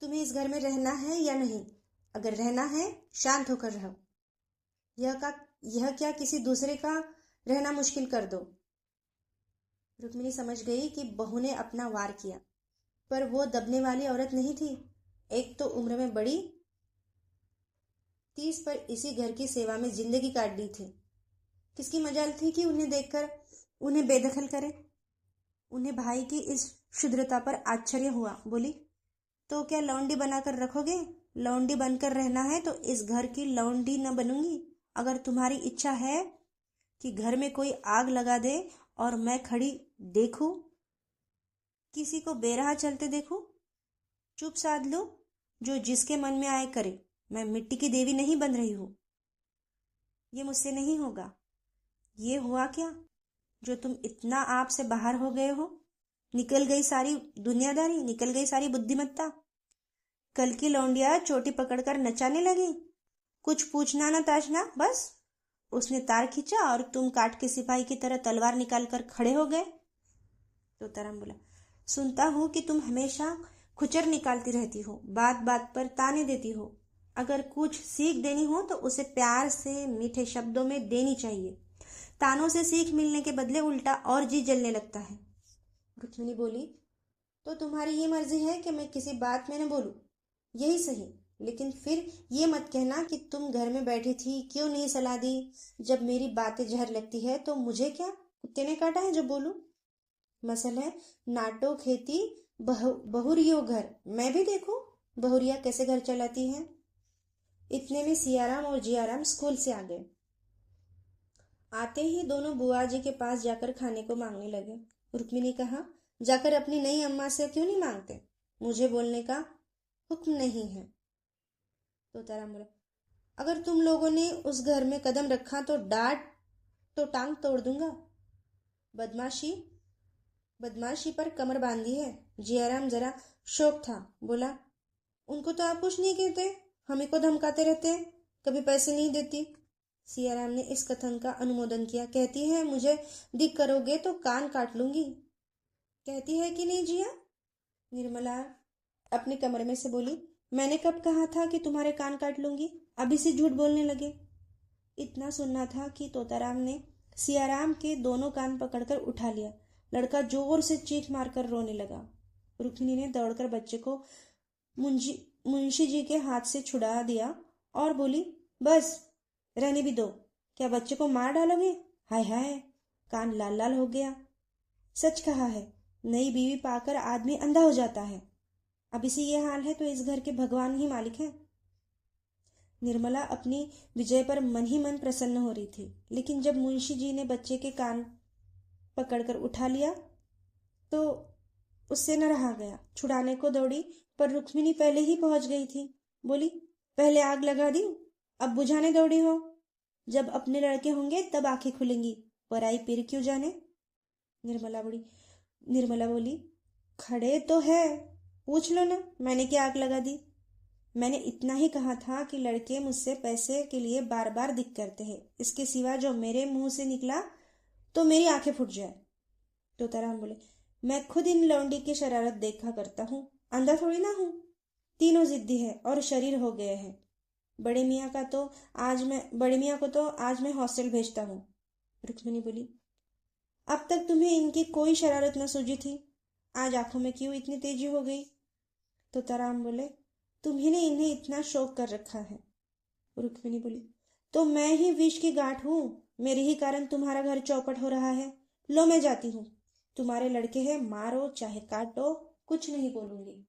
तुम्हें इस घर में रहना है या नहीं? अगर रहना है शांत होकर रहो। यह क्या किसी दूसरे का रहना मुश्किल कर दो। रुक्मिणी समझ गई कि बहू ने अपना वार किया, पर वो दबने वाली औरत नहीं थी। एक तो उम्र में बड़ी, 30 पर इसी घर की सेवा में जिंदगी काट दी थी। किसकी मजाल थी कि उन्हें देखकर उन्हें बेदखल करे। उन्हें भाई की इस क्षुद्रता पर आश्चर्य हुआ। बोली, तो क्या लौंडी बनाकर रखोगे? लौंडी बनकर रहना है तो इस घर की लौंडी न बनूंगी। अगर तुम्हारी इच्छा है कि घर में कोई आग लगा दे और मैं खड़ी देखूं, किसी को बेराह चलते देखूं, चुप साध लो, जो जिसके मन में आए करे। मैं मिट्टी की देवी नहीं बन रही हूं। ये मुझसे नहीं होगा। ये हुआ क्या जो तुम इतना आप से बाहर हो गए हो? निकल गई सारी दुनियादारी, निकल गई सारी बुद्धिमत्ता। कल की लौंडिया चोटी पकड़कर नचाने लगी, कुछ पूछना न ताछना, बस उसने तार खींचा और तुम काट के सिपाही की तरह तलवार निकाल कर खड़े हो गए। तोताराम बोला, सुनता हूं कि तुम हमेशा खुचर निकालती रहती हो, बात बात पर ताने देती हो। अगर कुछ सीख देनी हो तो उसे प्यार से मीठे शब्दों में देनी चाहिए। तानों से सीख मिलने के बदले उल्टा और जी जलने लगता है। रुक्मिणी बोली, तो तुम्हारी ये मर्जी है कि मैं किसी बात में न बोलूं, यही सही। लेकिन फिर ये मत कहना कि तुम घर में बैठी थी, क्यों नहीं सलाह दी। जब मेरी बातें जहर लगती है तो मुझे क्या, कुत्ते ने काटा है जो बोलूं। मसल है नाटो खेती बहुरियो घर, मैं भी देखूं बहुरिया कैसे घर चलाती है। इतने में सियाराम और जियाराम स्कूल से आ गए। आते ही दोनों बुआ जी के पास जाकर खाने को मांगने लगे। रुक्मिणी ने कहा, जाकर अपनी नई अम्मा से क्यों नहीं मांगते? मुझे बोलने का हुक्म नहीं है। तोताराम बोला, अगर तुम लोगों ने उस घर में कदम रखा तो टांग तोड़ दूंगा। बदमाशी पर कमर बांधी है। जियाराम जरा शौक था, बोला, उनको तो आप कुछ नहीं कहते, हमें को धमकाते रहते हैं, कभी पैसे नहीं देती। सियाराम ने इस कथन का अनुमोदन किया। कहती है मुझे दिक करोगे तो कान काट लूंगी। कहती है कि नहीं जिया? निर्मला अपने कमरे में से बोली, मैंने कब कहा था कि तुम्हारे कान काट लूंगी? अभी से झूठ बोलने लगे। इतना सुनना था कि तोताराम ने सियाराम के दोनों कान पकड़कर उठा लिया। लड़का जोर से चीख मारकर रोने लगा। रुक्मिणी ने दौड़कर बच्चे को मुंशी जी के हाथ से छुड़ा दिया और बोली, बस रहने भी दो, क्या बच्चे को मार डालोगे? हाय हाय, कान लाल लाल हो गया। सच कहा है, नई बीवी पाकर आदमी अंधा हो जाता है। अब इसी ये हाल है तो इस घर के भगवान ही मालिक हैं। निर्मला अपनी विजय पर मन ही मन प्रसन्न हो रही थी, लेकिन जब मुंशी जी ने बच्चे के कान पकड़कर उठा लिया तो उससे न रहा गया, छुड़ाने को दौड़ी, पर रुक्मिणी पहले ही पहुंच गई थी। बोली, पहले आग लगा दी, अब बुझाने दौड़ी हो? जब अपने लड़के होंगे तब आंखें खुलेंगी, पराई पीर क्यों जाने? निर्मला बोली, खड़े तो है, पूछ लो ना, मैंने क्या आग लगा दी? मैंने इतना ही कहा था कि लड़के मुझसे पैसे के लिए बार बार दिक करते हैं, इसके सिवा जो मेरे मुंह से निकला तो मेरी आंखें फूट जाए। तोताराम बोले, मैं खुद इन लौंडी की शरारत देखा करता हूँ, अंधा थोड़ी ना हूँ। तीनों जिद्दी है और शरीर हो गए हैं। बड़े मियाँ को तो आज मैं हॉस्टल भेजता हूँ। रुक्मिणी बोली, अब तक तुम्हें इनकी कोई शरारत न सूझी थी, आज आंखों में क्यों इतनी तेजी हो गई? तोताराम बोले, तुम्ही ने इन्हें इतना शौक कर रखा है। रुक्मिणी बोली, तो मैं ही विष की गांठ हूँ, मेरे ही कारण तुम्हारा घर चौपट हो रहा है। लो मैं जाती हूँ, तुम्हारे लड़के हैं, मारो चाहे काटो, कुछ नहीं बोलूंगी।